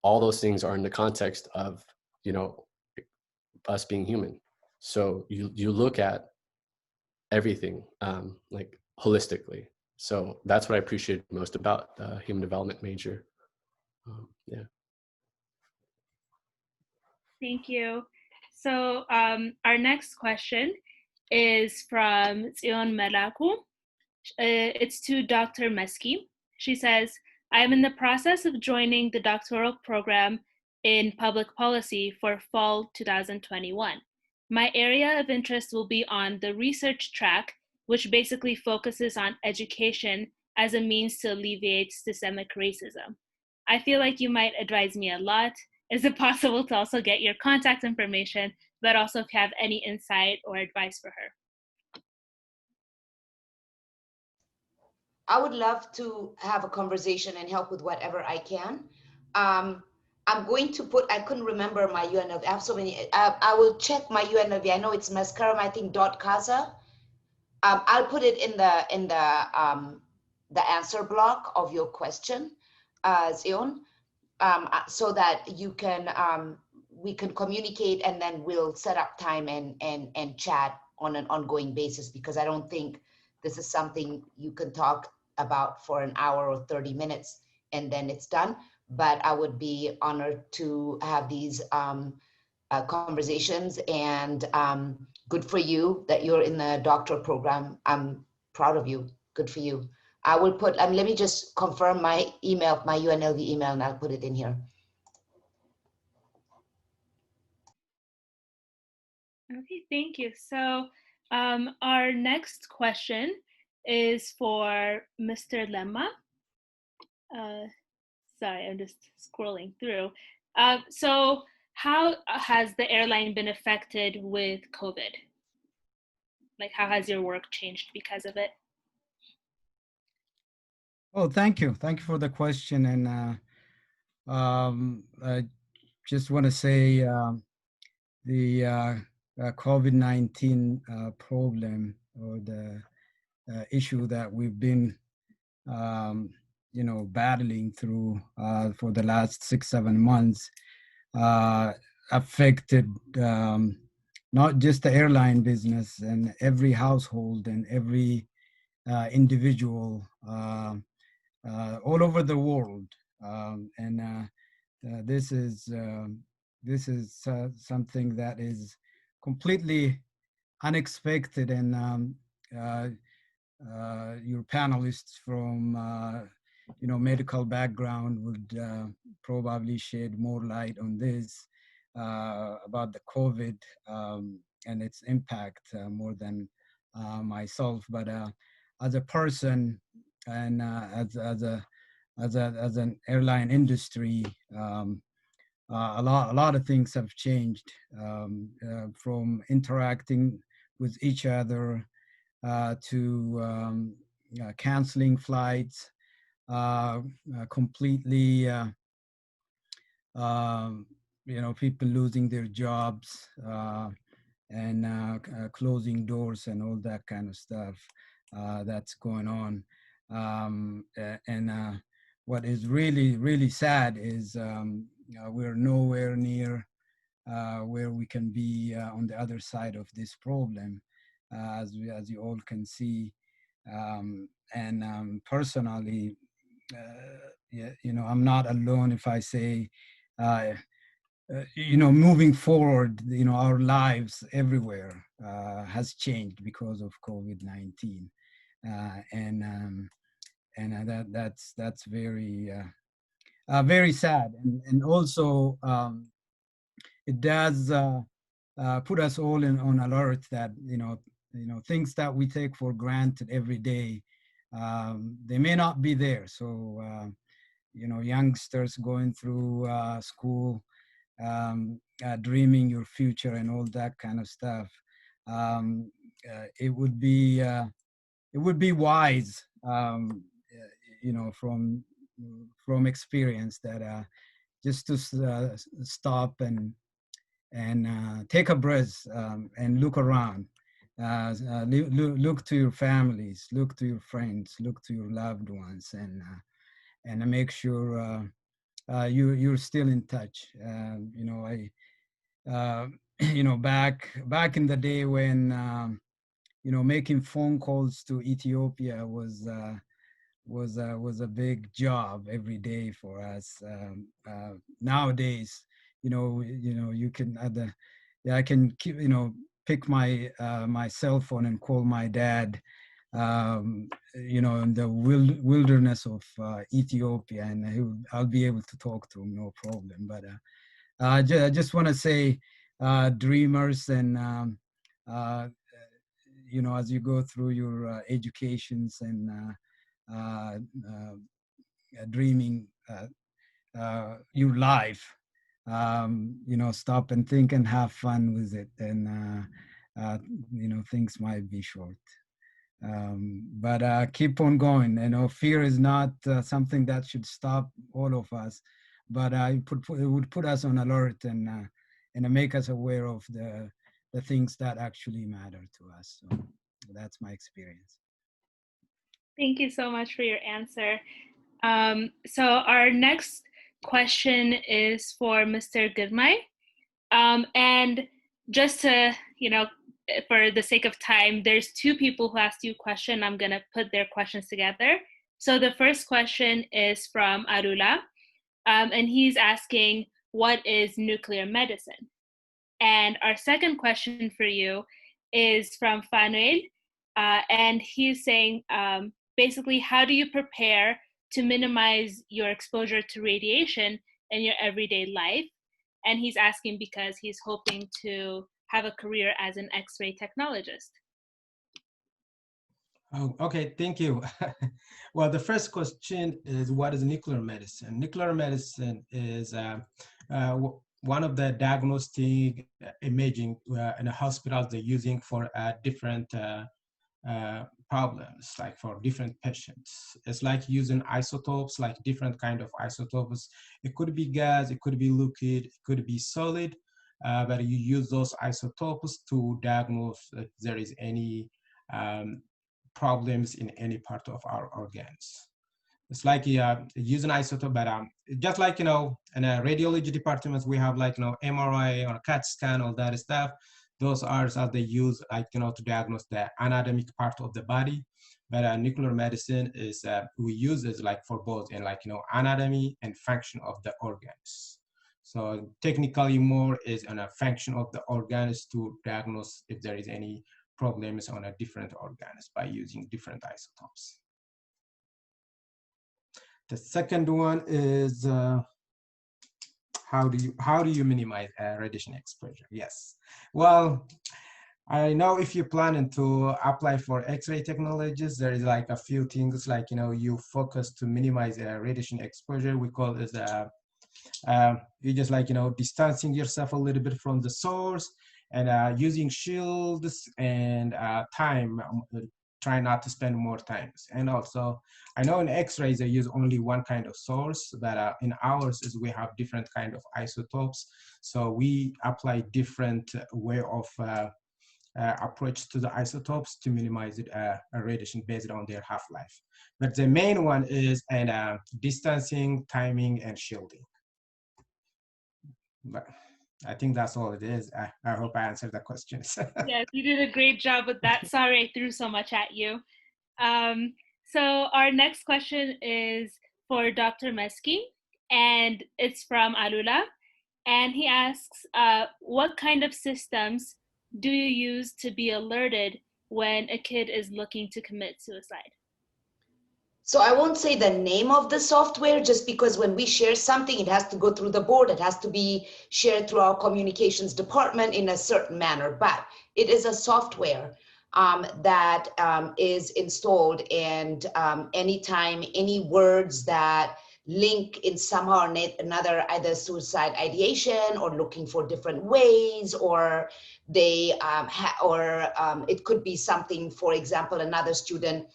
all those things are in the context of, us being human. So you look at everything like holistically. So that's what I appreciate most about the human development major. Yeah. Thank you. So our next question is from Zion Melaku. It's to Dr. Meski. She says, I am in the process of joining the doctoral program in public policy for fall 2021. My area of interest will be on the research track, which basically focuses on education as a means to alleviate systemic racism. I feel like you might advise me a lot. Is it possible to also get your contact information, but also if you have any insight or advice for her? I would love to have a conversation and help with whatever I can. I'm going to put, I couldn't remember my UNLV. I have so many, I will check my UNLV. I know it's Mascaram, I think, .casa. I'll put it in the answer block of your question, Zion, so that you can, we can communicate, and then we'll set up time and chat on an ongoing basis, because I don't think this is something you can talk about for an hour or 30 minutes and then it's done. But I would be honored to have these conversations, and good for you that you're in the doctoral program. I'm proud of you. Good for you. I will put, let me just confirm my email, my UNLV email, and I'll put it in here. Okay, thank you. So our next question is for Mr. Lemma. Sorry, I'm just scrolling through. So how has the airline been affected with COVID? Like, how has your work changed because of it? Oh, thank you. Thank you for the question. And I just want to say the COVID-19 problem, or the issue that we've been, battling through for the last 6-7 months, affected not just the airline business, and every household and every individual all over the world. This is something that is completely unexpected, and your panelists from medical background would probably shed more light on this about the COVID and its impact more than myself. But as a person, and as an airline industry, a lot of things have changed, from interacting with each other, to canceling flights, completely, people losing their jobs, and closing doors and all that kind of stuff that's going on. And what is really, really sad is we're nowhere near where we can be on the other side of this problem, as you all can see. And personally, yeah, I'm not alone if I say, moving forward, our lives everywhere has changed because of COVID-19, and that's very very sad, and also it does put us all on alert that things that we take for granted every day, they may not be there. So youngsters going through school, dreaming your future and all that kind of stuff. It would be wise, from experience, that just to stop and take a breath, and look around. Look to your families, look to your friends, look to your loved ones, and make sure you're still in touch. Back in the day when making phone calls to Ethiopia was a big job every day for us. Nowadays, you can I can keep, pick my my cell phone and call my dad, in the wilderness of Ethiopia, and I'll be able to talk to him, no problem. But I just want to say, dreamers, and as you go through your educations and dreaming your life, stop and think and have fun with it, and things might be short. But keep on going. Fear is not something that should stop all of us, but it would put us on alert, and make us aware of the things that actually matter to us. So that's my experience. Thank you so much for your answer. So our next question is for Mr. Goodmay. And just to, for the sake of time, there's two people who asked you a question. I'm going to put their questions together. So the first question is from Arula, and he's asking, what is nuclear medicine? And our second question for you is from Fanuel, and he's saying, basically, how do you prepare to minimize your exposure to radiation in your everyday life? And he's asking because he's hoping to have a career as an X-ray technologist. Oh, okay, thank you. Well, the first question is, what is nuclear medicine? Nuclear medicine is one of the diagnostic imaging in the hospitals they're using for different problems, like for different patients. It's like using isotopes, like different kind of isotopes. It could be gas, it could be liquid, it could be solid, but you use those isotopes to diagnose if there is any problems in any part of our organs. It's like using isotope, but just like, in a radiology departments, we have like, MRI or CAT scan, all that stuff. Those are as they use, like, to diagnose the anatomic part of the body. But nuclear medicine is, we use it like for both, and like, anatomy and function of the organs. So technically more is on a function of the organs to diagnose if there is any problems on a different organs by using different isotopes. The second one is how do you minimize radiation exposure? Yes. Well, I know if you're planning to apply for X-ray technologies, there is like a few things, like, you focus to minimize radiation exposure. We call this you just like, distancing yourself a little bit from the source, and using shields, and try not to spend more times. And also, I know in X-rays they use only one kind of source, but in ours is we have different kind of isotopes. So we apply different way of approach to the isotopes to minimize it, radiation based on their half-life. But the main one is distancing, timing, and shielding. But I think that's all it is. I hope I answered the questions. Yes, you did a great job with that. Sorry I threw so much at you. So our next question is for Dr. Meski, and it's from Alula. And he asks, what kind of systems do you use to be alerted when a kid is looking to commit suicide? So I won't say the name of the software, just because when we share something, it has to go through the board. It has to be shared through our communications department in a certain manner. But it is a software that is installed, and anytime any words that link in somehow or another, either suicide ideation or looking for different ways, or they it could be something, for example, another student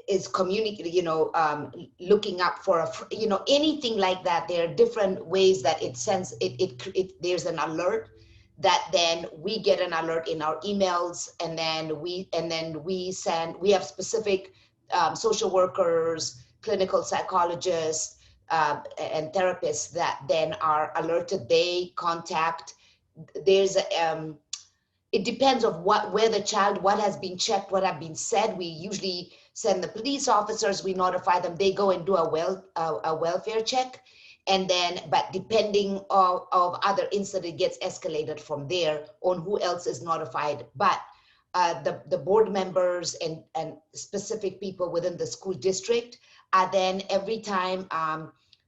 is communicating, looking up for anything like that. There are different ways that it sends it there's an alert that then we get an alert in our emails, and then we have specific social workers, clinical psychologists, and therapists that then are alerted. They contact. There's it depends of where the child, what has been checked, what have been said. We usually send the police officers, we notify them, they go and do a welfare check. And then, but depending of other incident, it gets escalated from there on who else is notified. But the board members and specific people within the school district are then, every time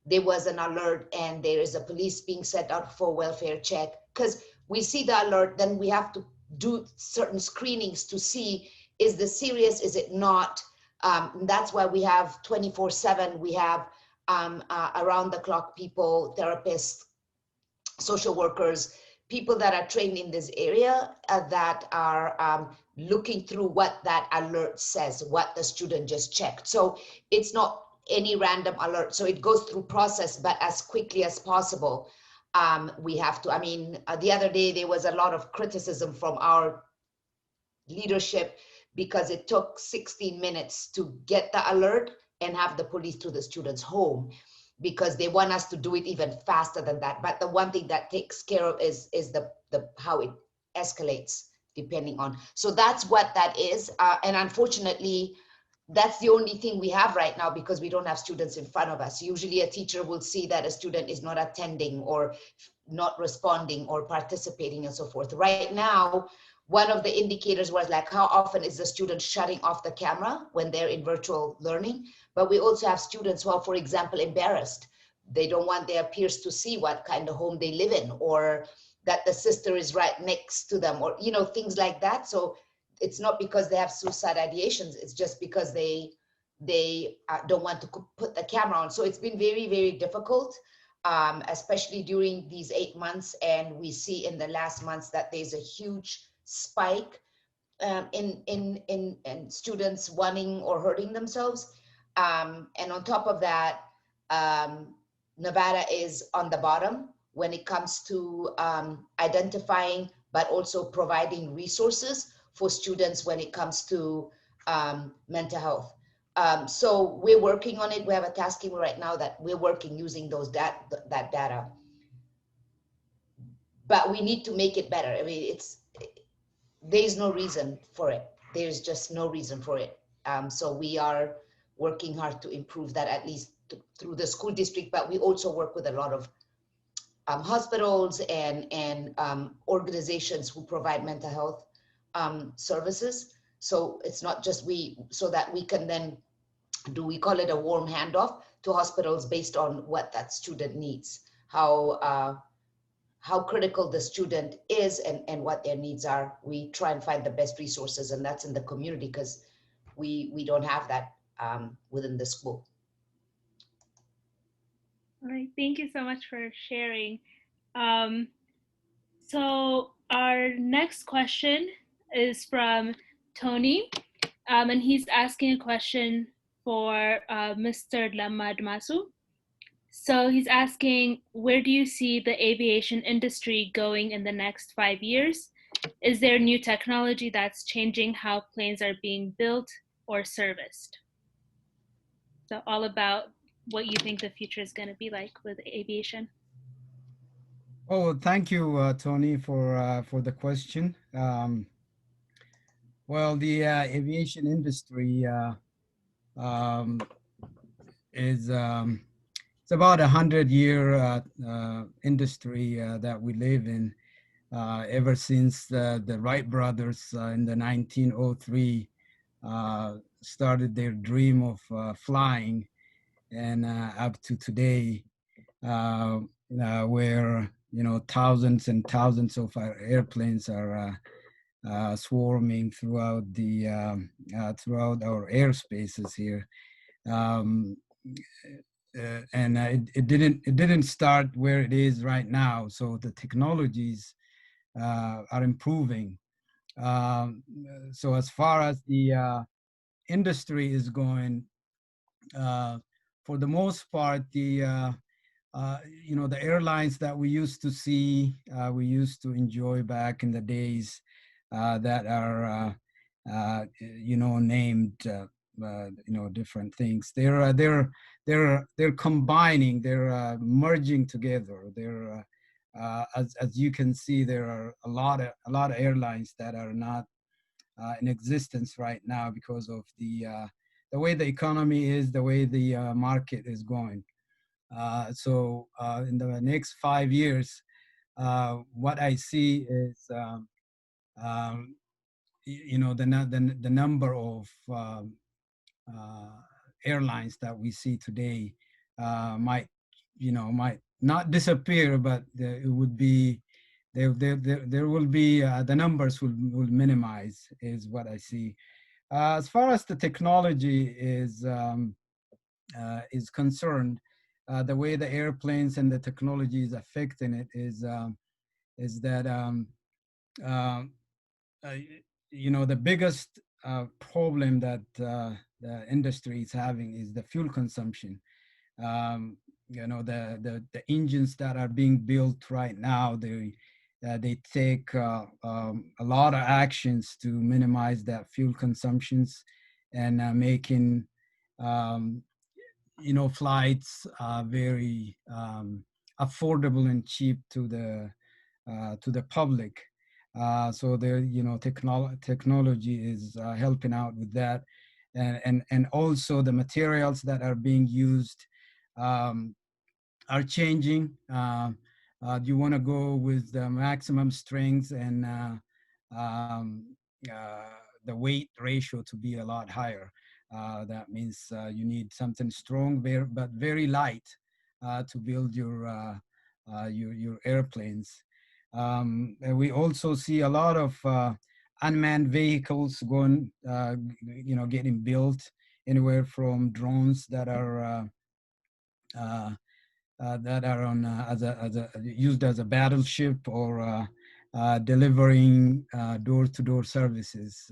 there was an alert and there is a police being set out for welfare check, because we see the alert, then we have to do certain screenings to see, is this serious, is it not? That's why we have 24/7, we have around the clock people, therapists, social workers, people that are trained in this area that are looking through what that alert says, what the student just checked. So it's not any random alert. So it goes through process, but as quickly as possible. We have to, the other day there was a lot of criticism from our leadership because it took 16 minutes to get the alert and have the police to the student's home, because they want us to do it even faster than that. But the one thing that takes care of is the how it escalates depending on. So that's what that is. And unfortunately, that's the only thing we have right now, because we don't have students in front of us. Usually a teacher will see that a student is not attending or not responding or participating and so forth. Right now, one of the indicators was like, how often is the student shutting off the camera when they're in virtual learning? But we also have students who are, for example, embarrassed. They don't want their peers to see what kind of home they live in, or that the sister is right next to them, or, things like that. So it's not because they have suicide ideations, it's just because they don't want to put the camera on. So it's been very, very difficult, especially during these 8 months. And we see in the last months that there's a huge spike in students wanting or hurting themselves. And on top of that, Nevada is on the bottom when it comes to identifying, but also providing resources for students when it comes to mental health. So we're working on it. We have a task team right now that we're working using that data. But we need to make it better. There's no reason for it. There's just no reason for it. So we are working hard to improve that, at least through the school district, but we also work with a lot of hospitals and organizations who provide mental health services. So it's not just so that we can then we call it a warm handoff to hospitals based on what that student needs, how critical the student is and what their needs are. We try and find the best resources, and that's in the community, because we don't have that within the school. All right, thank you so much for sharing. So our next question is from Tony, and he's asking a question for Mr. Lamad Masu. So he's asking, where do you see the aviation industry going in the next 5 years? Is there new technology that's changing how planes are being built or serviced? So all about what you think the future is going to be like with aviation. Oh, thank you, Tony, for the question. Well, the aviation industry um, is it's about 100-year industry that we live in. Ever since the Wright brothers in the 1903 started their dream of flying, and up to today, where thousands and thousands of our airplanes are swarming throughout throughout our airspaces here. Um, and it didn't start where it is right now. So the technologies are improving. So as far as the industry is going, for the most part, the airlines that we used to see, we used to enjoy back in the days that are, named, different things. They're combining, they're merging together. As you can see, there are a lot of airlines that are not in existence right now because of the way the economy is, the way the market is going. So in the next 5 years, what I see is, the number of airlines that we see today might not disappear, but it would be there will be the numbers will minimize, is what I see. As far as the technology is concerned, the way the airplanes and the technology is affecting it is that the biggest problem that the industry is having is the fuel consumption. The engines that are being built right now, they take a lot of actions to minimize that fuel consumptions, and making flights very affordable and cheap to the public. So technology is helping out with that, and also the materials that are being used are changing. You want to go with the maximum strength and the weight ratio to be a lot higher. That means you need something strong, but very light to build your airplanes. And we also see a lot of unmanned vehicles getting built, anywhere from drones that are on used as a battleship, or delivering door-to-door services.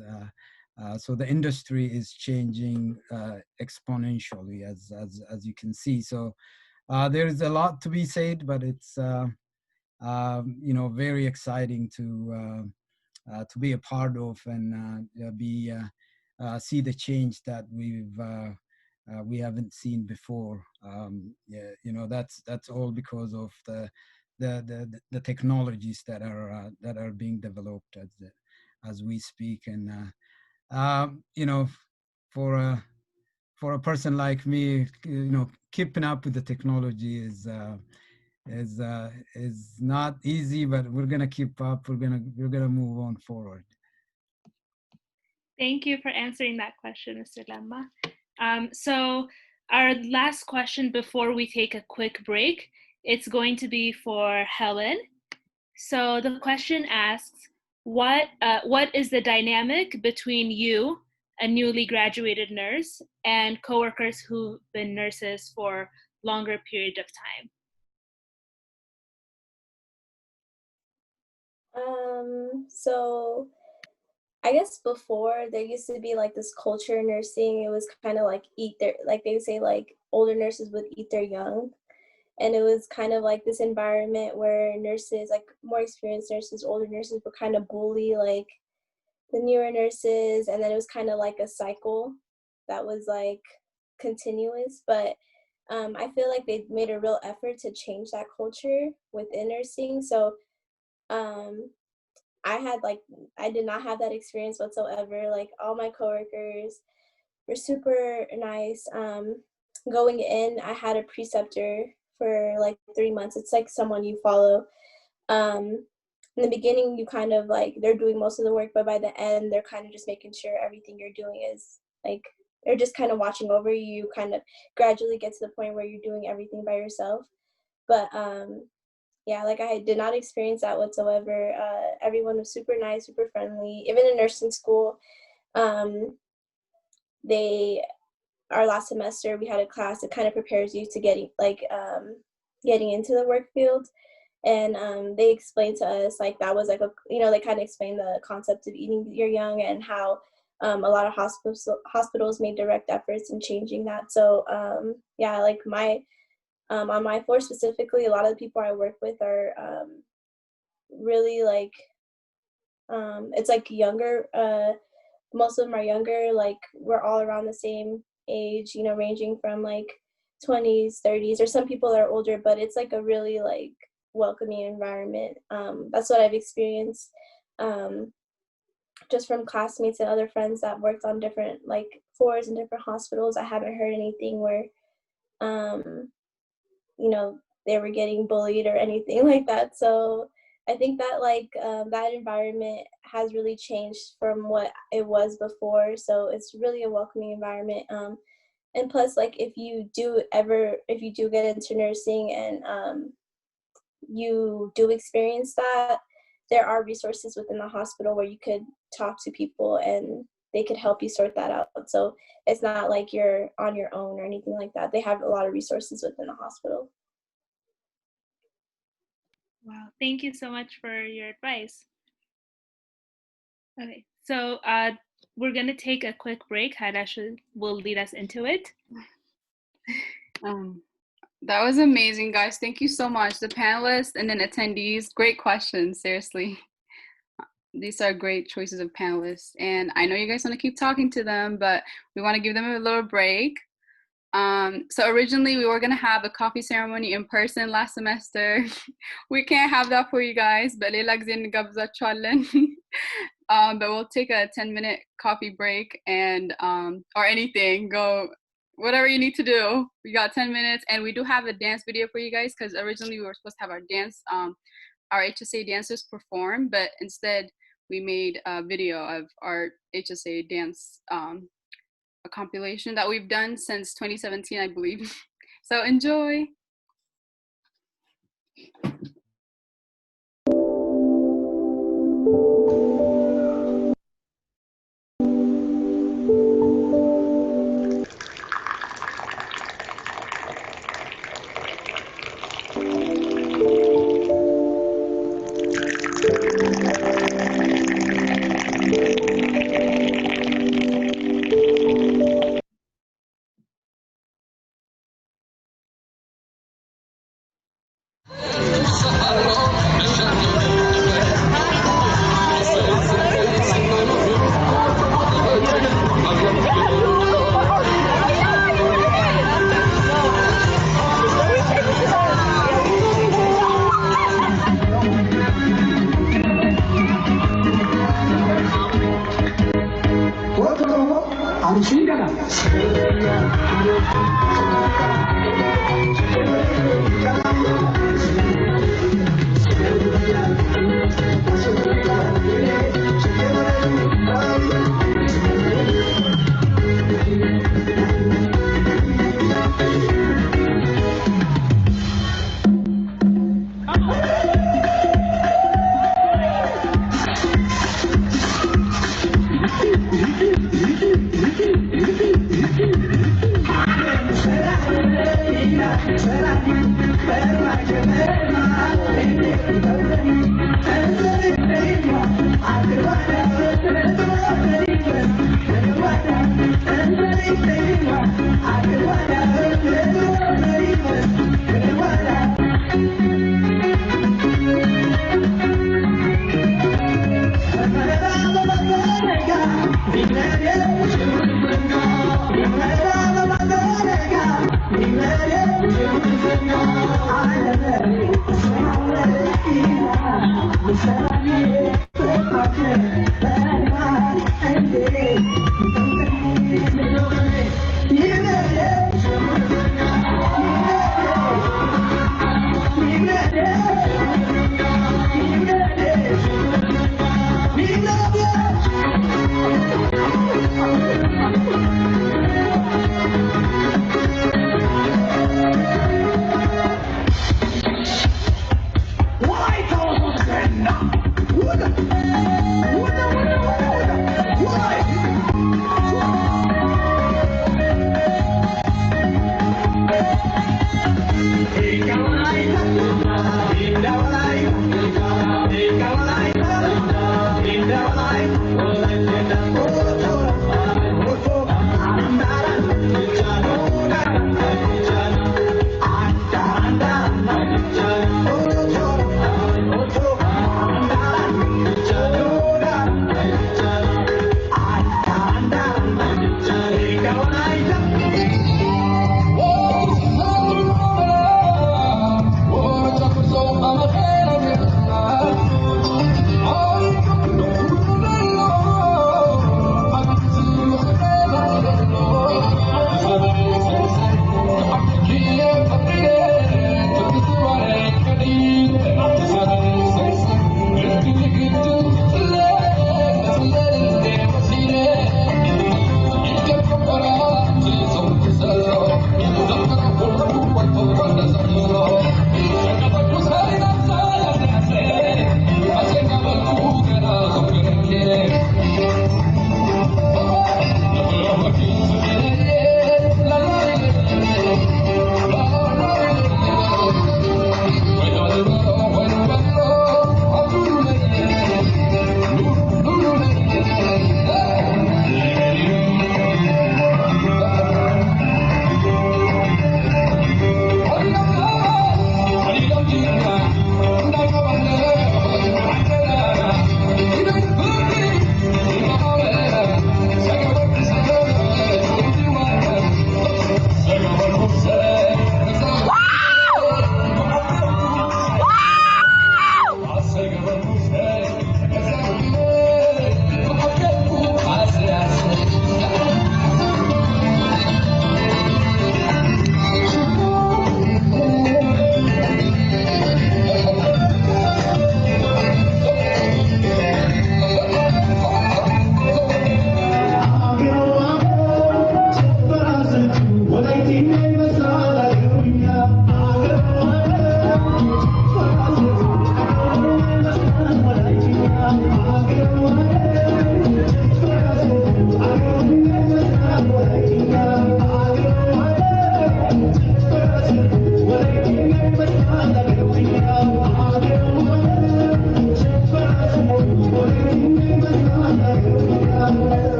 So the industry is changing exponentially, as you can see. So there is a lot to be said, but it's very exciting to be a part of, and see the change that we haven't seen before. That's all because of the technologies that are being developed as we speak. And for a person like me, keeping up with the technology is not easy, but we're gonna keep up. We're gonna move on forward. Thank you for answering that question, Mr. Lemma. So our last question before we take a quick break, it's going to be for Helen. So the question asks, what is the dynamic between you, a newly graduated nurse, and coworkers who've been nurses for longer period of time? So I guess before there used to be like this culture in nursing. It was kind of like like they would say like older nurses would eat their young. And it was kind of like this environment where nurses, like more experienced nurses, older nurses would kind of bully like the newer nurses. And then it was kind of like a cycle that was like continuous. But I feel like they made a real effort to change that culture within nursing. So I did not have that experience whatsoever. Like all my coworkers were super nice. Going in, I had a preceptor for like 3 months. It's like someone you follow. In the beginning, you kind of like, they're doing most of the work, but by the end, they're kind of just making sure everything you're doing is like, they're just kind of watching over you. You kind of gradually get to the point where you're doing everything by yourself. But yeah, like I did not experience that whatsoever. Everyone was super nice, super friendly. Even in nursing school, our last semester we had a class that kind of prepares you to getting into the work field, and they explained to us like that was like they kind of explained the concept of eating your young and how a lot of hospitals made direct efforts in changing that. So yeah, like on my floor specifically, a lot of the people I work with are really like it's like younger. Most of them are younger. Like we're all around the same age, ranging from like 20s, 30s, or some people that are older, but it's like a really like welcoming environment. That's what I've experienced just from classmates and other friends that worked on different like floors in different hospitals. I haven't heard anything where they were getting bullied or anything like that. So I think that like that environment has really changed from what it was before. So it's really a welcoming environment. And plus, like if you do get into nursing and you do experience that, there are resources within the hospital where you could talk to people and they could help you sort that out. So it's not like you're on your own or anything like that. They have a lot of resources within the hospital. Wow, thank you so much for your advice. Okay, so we're gonna take a quick break. Hadash will lead us into it. That was amazing, guys. Thank you so much. The panelists and then attendees, great questions, seriously. These are great choices of panelists. And I know you guys want to keep talking to them, but we want to give them a little break. So originally we were going to have a coffee ceremony in person last semester. We can't have that for you guys, but but we'll take a 10-minute coffee break and or anything, go whatever you need to do. We got 10 minutes, and we do have a dance video for you guys because originally we were supposed to have our dance, our HSA dancers perform, but instead we made a video of our HSA dance, a compilation that we've done since 2017, I believe. So enjoy.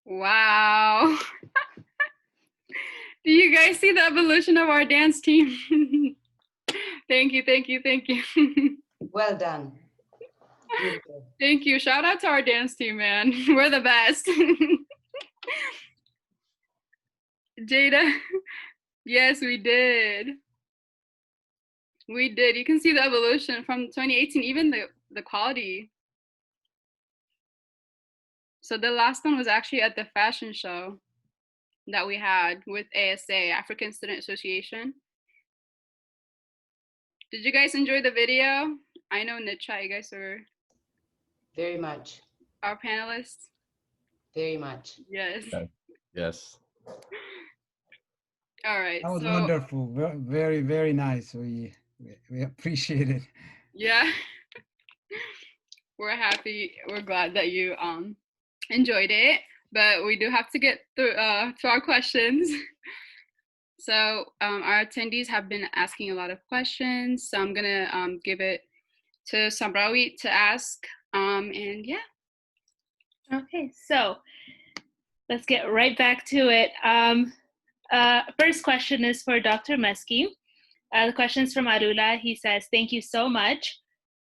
Wow. Do you guys see the evolution of our dance team? Thank you, thank you, thank you. Well done. Beautiful. Thank you. Shout out to our dance team, man. We're the best. Jada, yes, we did. We did. You can see the evolution from 2018, even the quality. So the last one was actually at the fashion show that we had with ASA, African Student Association. Did you guys enjoy the video? I know in the chat you guys were Very much. our panelists. Very much. Yes. Yes. All right. That was So wonderful. Very, very nice. We appreciate it. yeah, we're happy. We're glad that you enjoyed it. But we do have to get through to our questions. So our attendees have been asking a lot of questions. So I'm gonna give it to Sambrawi to ask. And yeah. Okay, so let's get right back to it. First question is for Dr. Meski. The question is from Arula. He says, thank you so much.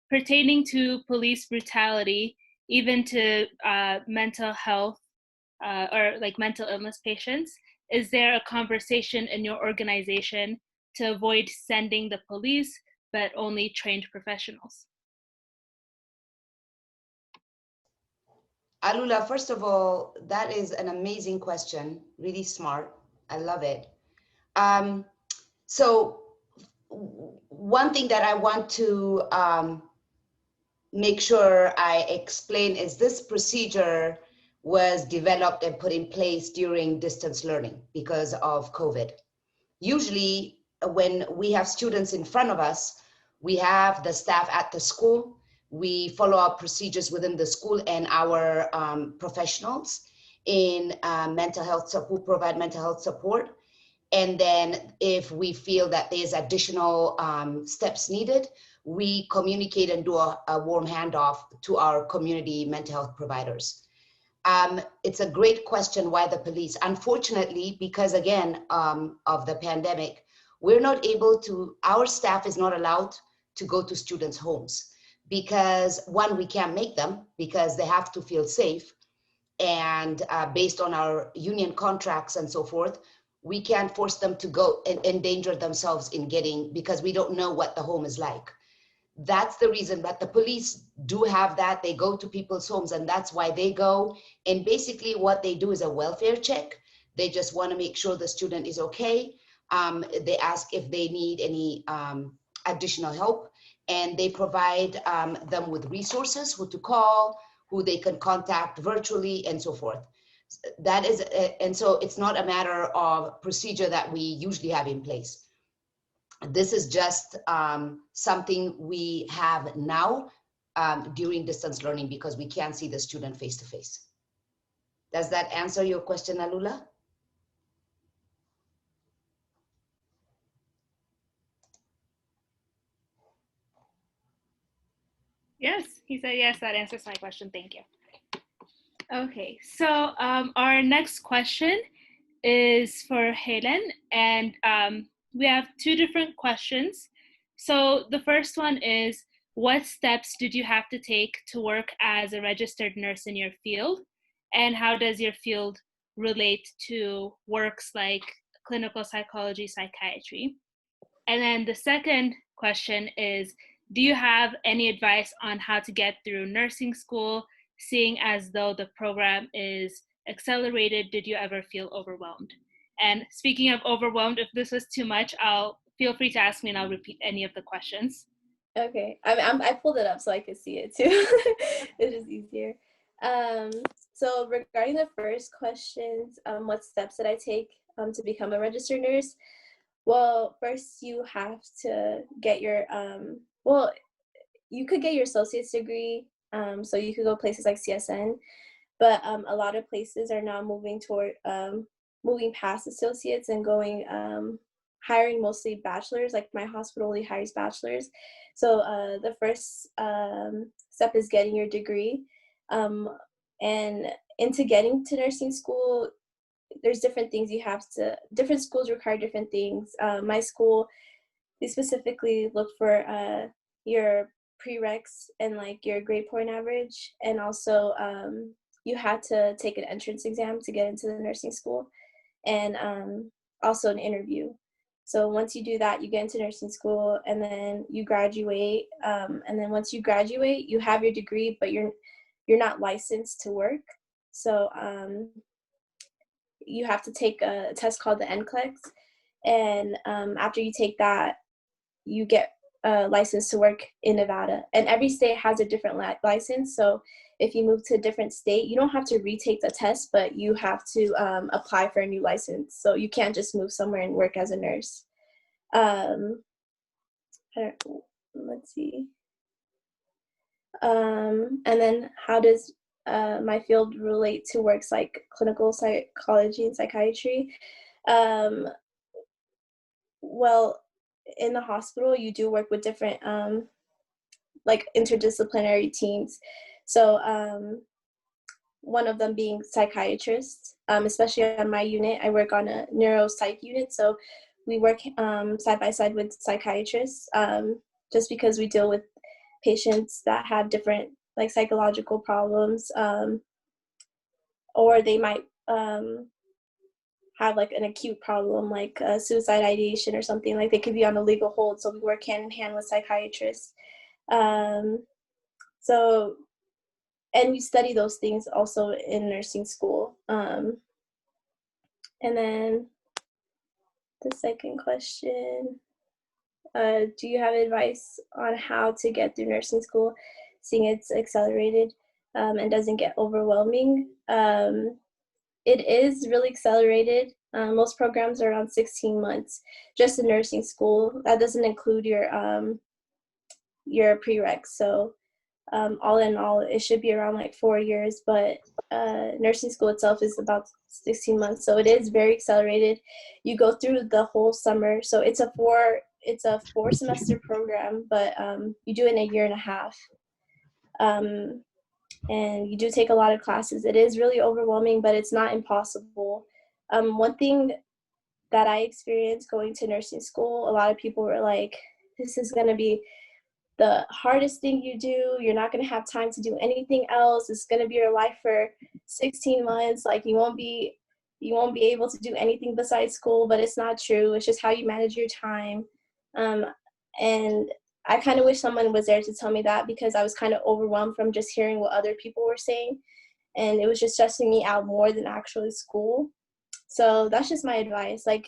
Pertaining to police brutality, even to mental health or like mental illness patients, is there a conversation in your organization to avoid sending the police, but only trained professionals? Alula, first of all, that is an amazing question. Really smart. I love it. So one thing that I want to make sure I explain is this procedure was developed and put in place during distance learning because of COVID. Usually when we have students in front of us, we have the staff at the school, we follow up procedures within the school and our professionals in mental health support, who provide mental health support. And then if we feel that there's additional steps needed, we communicate and do a warm handoff to our community mental health providers. It's a great question, why the police? Unfortunately, because again, of the pandemic, we're not able to, our staff is not allowed to go to students' homes because one, we can't make them because they have to feel safe. And based on our union contracts and so forth, we can't force them to go and endanger themselves in getting, because we don't know what the home is like. That's the reason. But the police do have that. They go to people's homes, and that's why they go. And basically what they do is a welfare check. They just want to make sure the student is okay. They ask if they need any additional help, and they provide them with resources, who to call, who they can contact virtually, and so forth. That is, and so it's not a matter of procedure that we usually have in place. This is just something we have now during distance learning because we can't see the student face to face. Does that answer your question, Alula? Yes, he said yes, that answers my question, thank you. Okay, so our next question is for Helen, and we have two different questions. So the first one is, what steps did you have to take to work as a registered nurse in your field? And how does your field relate to works like clinical psychology, psychiatry? And then the second question is, do you have any advice on how to get through nursing school, seeing as though the program is accelerated? Did you ever feel overwhelmed? And speaking of overwhelmed, if this was too much, feel free to ask me and I'll repeat any of the questions. Okay, I pulled it up so I could see it too. It's just easier. So regarding the first questions, what steps did I take to become a registered nurse? Well, first you have to get your, well, you could get your associate's degree, so you could go places like CSN, but a lot of places are now moving toward, moving past associates and going, hiring mostly bachelors. Like my hospital only hires bachelors. So the first step is getting your degree. And into getting to nursing school, there's different things you have to, different schools require different things. My school, they specifically look for your prereqs and like your grade point average. And also you had to take an entrance exam to get into the nursing school, and also an interview. So once you do that, you get into nursing school, and then you graduate. And then once you graduate, you have your degree, but you're not licensed to work. So you have to take a test called the NCLEX. And after you take that, you get a license to work in Nevada. And every state has a different license. So if you move to a different state, you don't have to retake the test, but you have to apply for a new license. So you can't just move somewhere and work as a nurse. Let's see. And then how does my field relate to works like clinical psychology and psychiatry? Well, in the hospital, you do work with different like interdisciplinary teams. So one of them being psychiatrists, especially on my unit. I work on a neuropsych unit, so we work side by side with psychiatrists, just because we deal with patients that have different like psychological problems, or they might have like an acute problem like suicide ideation or something. Like they could be on a legal hold, so we work hand in hand with psychiatrists. So, and you study those things also in nursing school. And then the second question, do you have advice on how to get through nursing school, seeing it's accelerated and doesn't get overwhelming? It is really accelerated. Most programs are around 16 months, just in nursing school. That doesn't include your prereqs. So all in all, it should be around like 4 years, but nursing school itself is about 16 months. So it is very accelerated. You go through the whole summer. So it's a 4 semester program, but you do it in a year and a half. And you do take a lot of classes. It is really overwhelming, but it's not impossible. One thing that I experienced going to nursing school, a lot of people were like, this is going to be the hardest thing you do. You're not going to have time to do anything else. It's going to be your life for 16 months. Like you won't be able to do anything besides school, but it's not true. It's just how you manage your time. And I kind of wish someone was there to tell me that, because I was kind of overwhelmed from just hearing what other people were saying. And it was just stressing me out more than actually school. So that's just my advice. Like,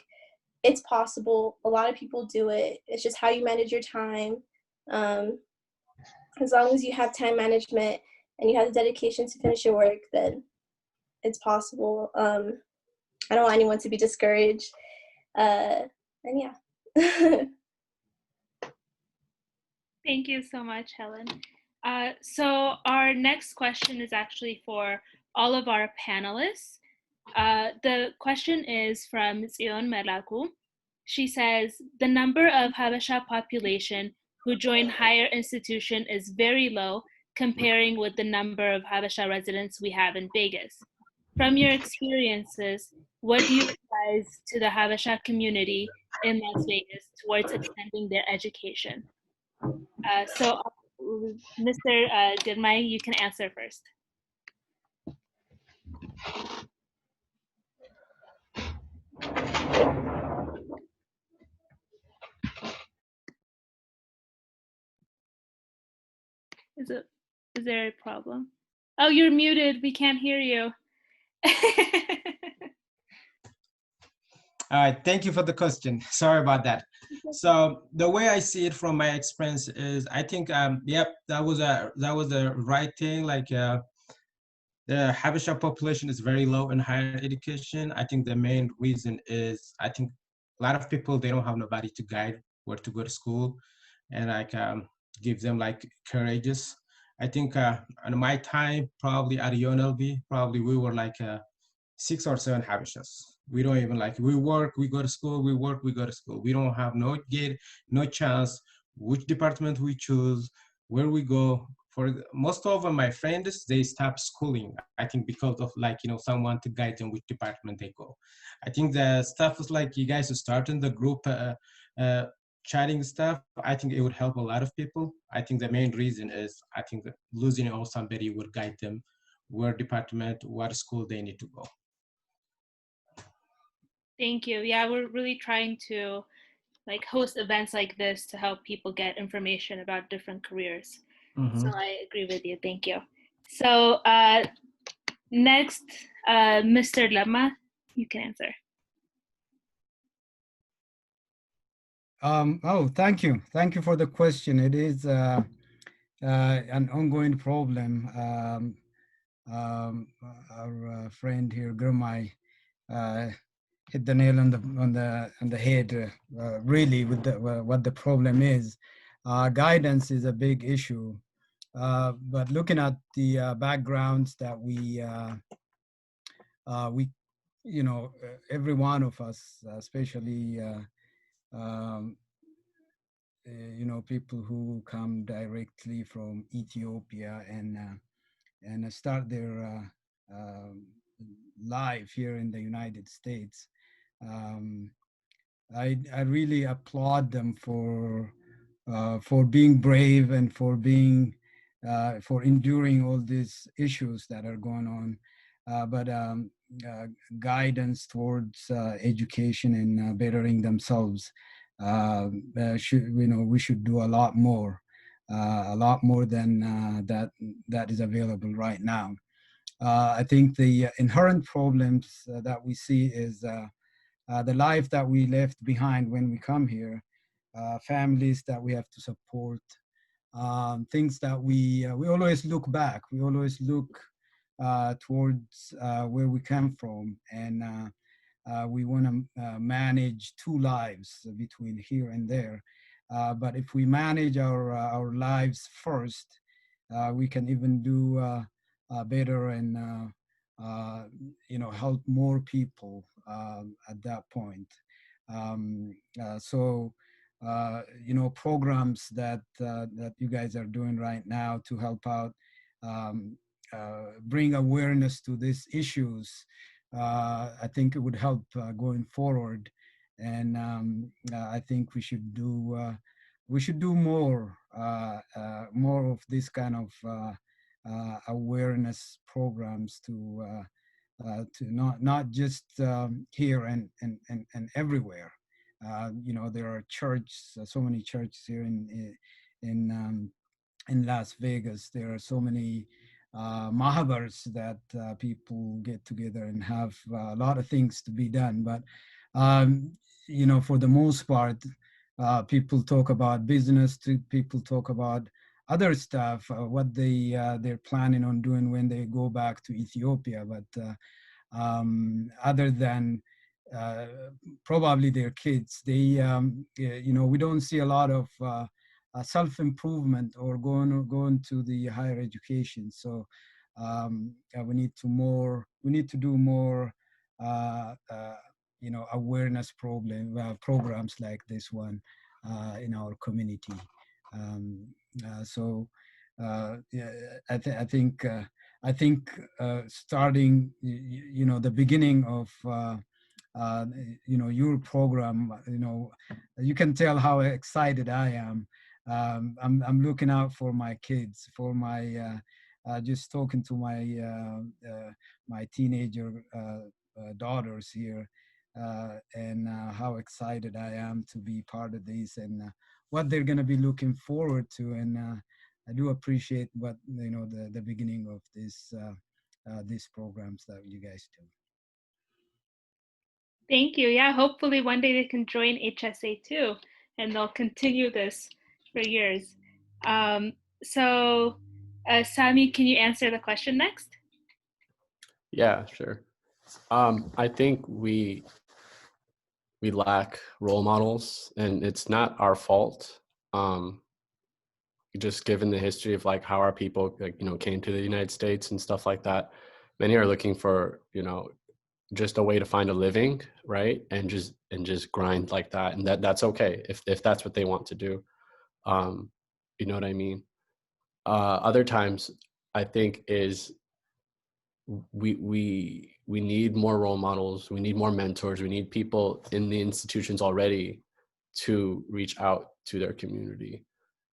it's possible. A lot of people do it. It's just how you manage your time. As long as you have time management and you have the dedication to finish your work, then it's possible. I don't want anyone to be discouraged. And yeah. Thank you so much, Helen. So our next question is actually for all of our panelists. The question is from Zion Melaku. She says, the number of Habesha population who join higher institution is very low comparing with the number of Habesha residents we have in Vegas. From your experiences, what do you advise to the Habesha community in Las Vegas towards extending their education? So, Mr. Dirmay, you can answer first. Is there a problem? Oh, you're muted. We can't hear you. All right, thank you for the question. Sorry about that. So the way I see it from my experience is, I think, yep, that was the right thing. Like the Habesha population is very low in higher education. I think the main reason is, I think a lot of people, they don't have nobody to guide where to go to school and like give them like courageous. I think in my time, probably at UNLV, probably we were like 6 or 7 Habeshas. We don't even like, we work, we go to school, we work, we go to school. We don't have no chance which department we choose, where we go most of my friends, they stop schooling, I think, because of like, someone to guide them which department they go. I think the stuff is like you guys starting the group chatting stuff. I think it would help a lot of people. I think the main reason is I think that losing or somebody would guide them where department, what school they need to go. Thank you. Yeah, we're really trying to like host events like this to help people get information about different careers. So I agree with you. Thank you. So next, Mr. Lama, you can answer. Thank you. Thank you for the question. It is an ongoing problem. Our friend here, Gurmai, hit the nail on the head. Really, with what the problem is, guidance is a big issue. But looking at the backgrounds that we, every one of us, especially. People who come directly from Ethiopia and start their life here in the United States. I really applaud them for being brave and for enduring all these issues that are going on. But guidance towards education and bettering themselves. We should do a lot more than that is available right now. I think the inherent problems that we see is the life that we left behind when we come here, families that we have to support, things that we always look back. We always look towards where we come from, and we want to manage two lives between here and there. But if we manage our lives first, we can even do better and help more people at that point. Programs that you guys are doing right now to help out bring awareness to these issues, I think it would help going forward. And I think we should do more of this kind of awareness programs to not just here and everywhere. There are so many churches here in Las Vegas. There are so many mahabars that people get together and have a lot of things to be done. But for the most part, people talk about business. People talk about other stuff, what they're planning on doing when they go back to Ethiopia. But other than probably their kids, we don't see a lot of self-improvement or going to the higher education. So we need to do more awareness programs like this one in our community. I think starting the beginning of your program, you can tell how excited I am. I'm looking out for my kids, for my just talking to my teenager daughters here, and how excited I am to be part of this and what they're going to be looking forward to. And I do appreciate what the beginning of these programs that you guys do. Thank you. Yeah, hopefully one day they can join HSA too, and they'll continue this for years. So, Sami, can you answer the question next? Yeah, sure. I think we lack role models, and it's not our fault. Just given the history of like how our people came to the United States and stuff like that, many are looking for just a way to find a living, right? And just grind like that, and that's okay if that's what they want to do. You know what I mean? Other times, I think is we need more role models. We need more mentors. We need people in the institutions already to reach out to their community.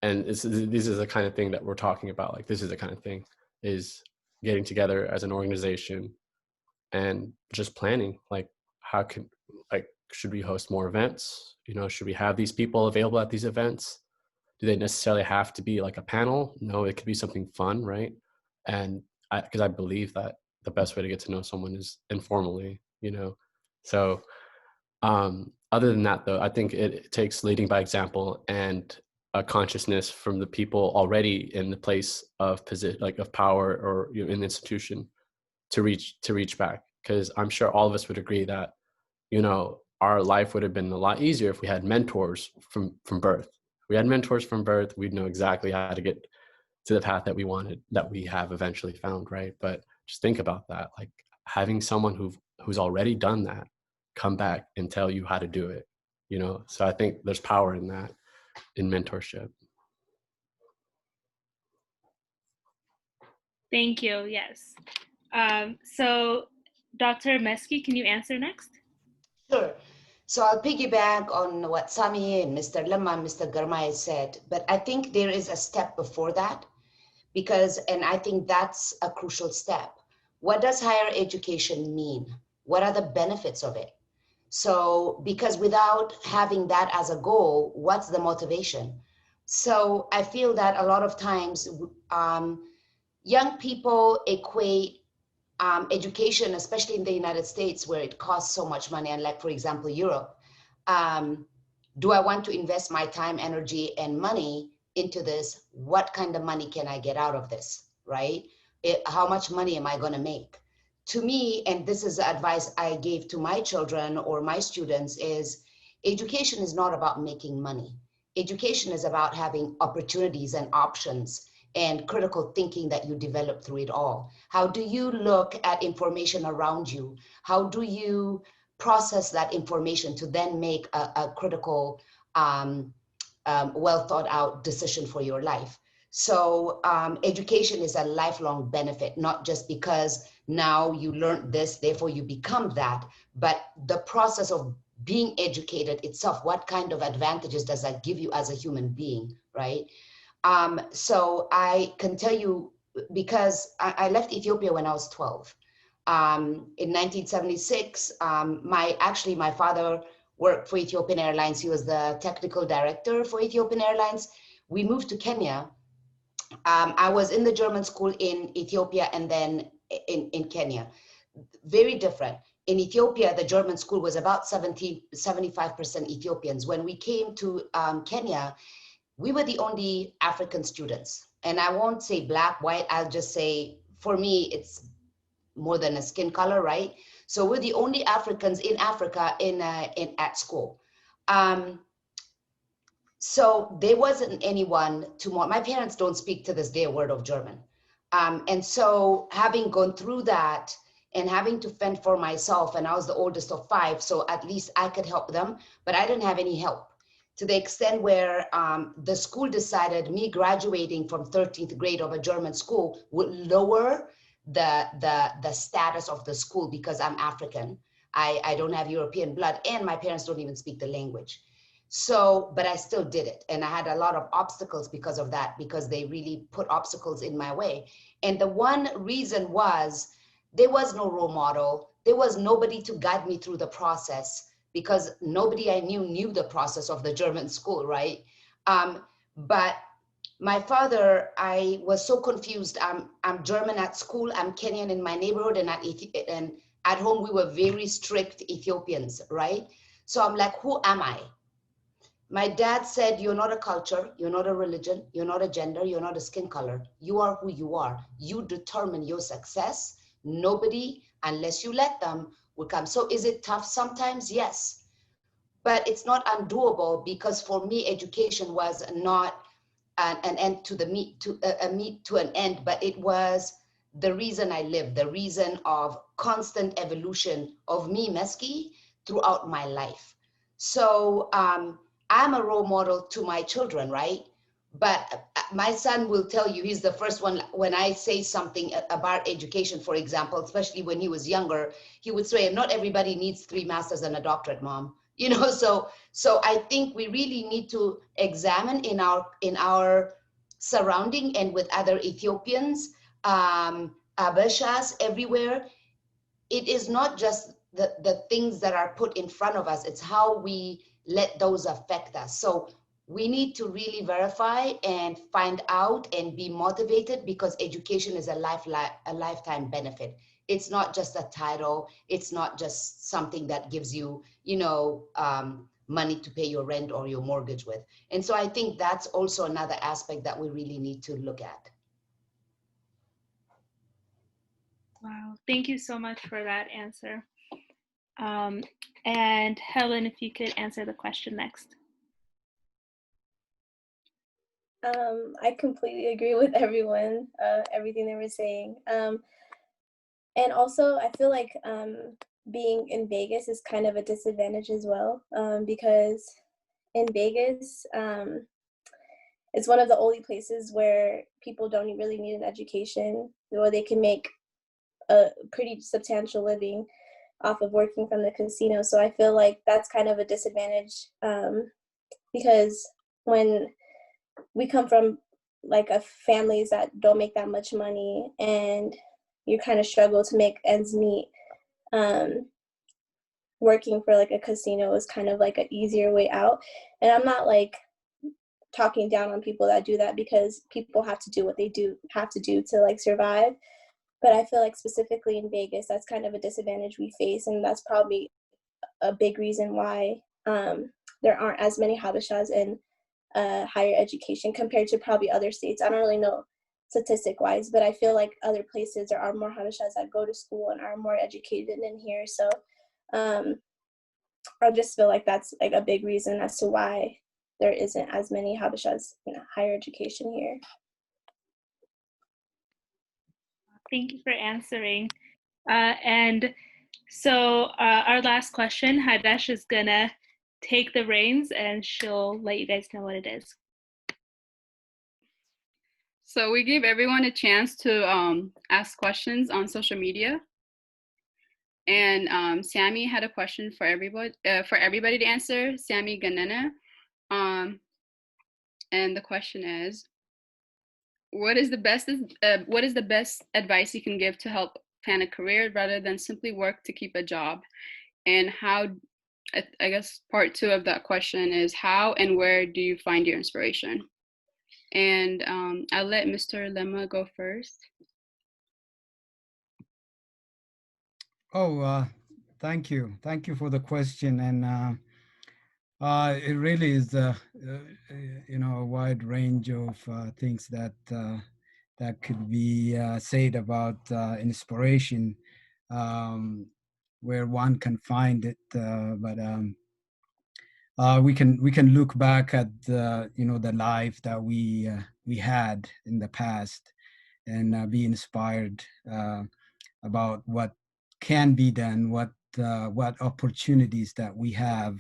And this is the kind of thing that we're talking about. Like, this is the kind of thing, is getting together as an organization and just planning, like, should we host more events? You know, should we have these people available at these events? Do they necessarily have to be like a panel? No, it could be something fun, right? And because I believe that the best way to get to know someone is informally, you know? So other than that, though, I think it takes leading by example and a consciousness from the people already in the place of position, like of power, or, you know, in the institution, to reach back. Because I'm sure all of us would agree that, you know, our life would have been a lot easier if we had mentors from birth. If we had mentors from birth, we'd know exactly how to get to the path that we wanted, that we have eventually found, right? But just think about that, like having someone who's already done that come back and tell you how to do it, you know? So I think there's power in that, in mentorship. Thank you. Yes. So Dr. Meski, can you answer next? Sure. So I'll piggyback on what Sami and Mr. Lemma and Mr. Garmai said, but I think there is a step before that, because, and I think that's a crucial step. What does higher education mean? What are the benefits of it? So, because without having that as a goal, what's the motivation? So I feel that a lot of times young people equate education, especially in the United States, where it costs so much money, and like, for example, Europe, do I want to invest my time, energy, and money into this? What kind of money can I get out of this, right? How much money am I going to make? To me, and this is the advice I gave to my children or my students, is education is not about making money. Education is about having opportunities and options and critical thinking that you develop through it all. How do you look at information around you? How do you process that information to then make a critical, well thought out decision for your life? So education is a lifelong benefit, not just because now you learned this, therefore you become that, but the process of being educated itself, what kind of advantages does that give you as a human being, right? So I can tell you, because I left Ethiopia when I was 12. In 1976, my father worked for Ethiopian Airlines. He was the technical director for Ethiopian Airlines. We moved to Kenya. I was in the German school in Ethiopia and then in Kenya. Very different. In Ethiopia, the German school was about 75% Ethiopians. When we came to Kenya, we were the only African students. And I won't say black, white, I'll just say, for me, it's more than a skin color, right? So we're the only Africans in Africa at school. So there wasn't anyone my parents don't speak to this day a word of German. And so having gone through that and having to fend for myself, and I was the oldest of 5, so at least I could help them, but I didn't have any help, to the extent where the school decided me graduating from 13th grade of a German school would lower the status of the school, because I'm African. I don't have European blood, and my parents don't even speak the language. So, but I still did it. And I had a lot of obstacles because of that, because they really put obstacles in my way. And the one reason was there was no role model. There was nobody to guide me through the process, because nobody I knew the process of the German school, right? But my father, I was so confused. I'm German at school, I'm Kenyan in my neighborhood, and at home we were very strict Ethiopians, right? So I'm like, who am I? My dad said, you're not a culture, you're not a religion, you're not a gender, you're not a skin color. You are who you are. You determine your success. Nobody, unless you let them, will come. So is it tough sometimes? Yes. But it's not undoable, because for me, education was not an end to a meat to an end, but it was the reason I lived, the reason of constant evolution of me, Meski, throughout my life. So I'm a role model to my children, right? But my son will tell you, he's the first one, when I say something about education, for example, especially when he was younger, he would say, not everybody needs 3 masters and a doctorate, mom. You know, so I think we really need to examine in our surrounding and with other Ethiopians, Abeshas everywhere. It is not just the things that are put in front of us, it's how we let those affect us. So we need to really verify and find out and be motivated, because education is a lifetime benefit. It's not just a title. It's not just something that gives you, you know, money to pay your rent or your mortgage with. And so I think that's also another aspect that we really need to look at. Wow, thank you so much for that answer. And Helen, if you could answer the question next. I completely agree with everyone, everything they were saying. And also, I feel like being in Vegas is kind of a disadvantage as well, because in Vegas, it's one of the only places where people don't really need an education, or they can make a pretty substantial living off of working from the casino. So I feel like that's kind of a disadvantage, because when we come from like families that don't make that much money, and you kind of struggle to make ends meet, working for like a casino is kind of like an easier way out. And I'm not like talking down on people that do that, because people have to do what they have to do to like survive. But I feel like specifically in Vegas, that's kind of a disadvantage we face, and that's probably a big reason why there aren't as many Habeshas in higher education compared to probably other states. I don't really know statistic wise, but I feel like other places there are more Habeshas that go to school and are more educated than here. So I just feel like that's like a big reason as to why there isn't as many Habeshas in higher education here. Thank you for answering. And so our last question, Hadesh is gonna take the reins and she'll let you guys know what it is. So we gave everyone a chance to ask questions on social media. And Sammy had a question for everybody to answer, Sammy Ganena. And the question is, what is the best advice you can give to help plan a career rather than simply work to keep a job? And how, I guess part 2 of that question is, how and where do you find your inspiration? And I'll let Mr. Lema go first. Oh, thank you. Thank you for the question. And it really is, you know, a wide range of things that that could be said about inspiration, where one can find it. But we can look back at you know, the life that we had in the past, and be inspired about what can be done, what opportunities that we have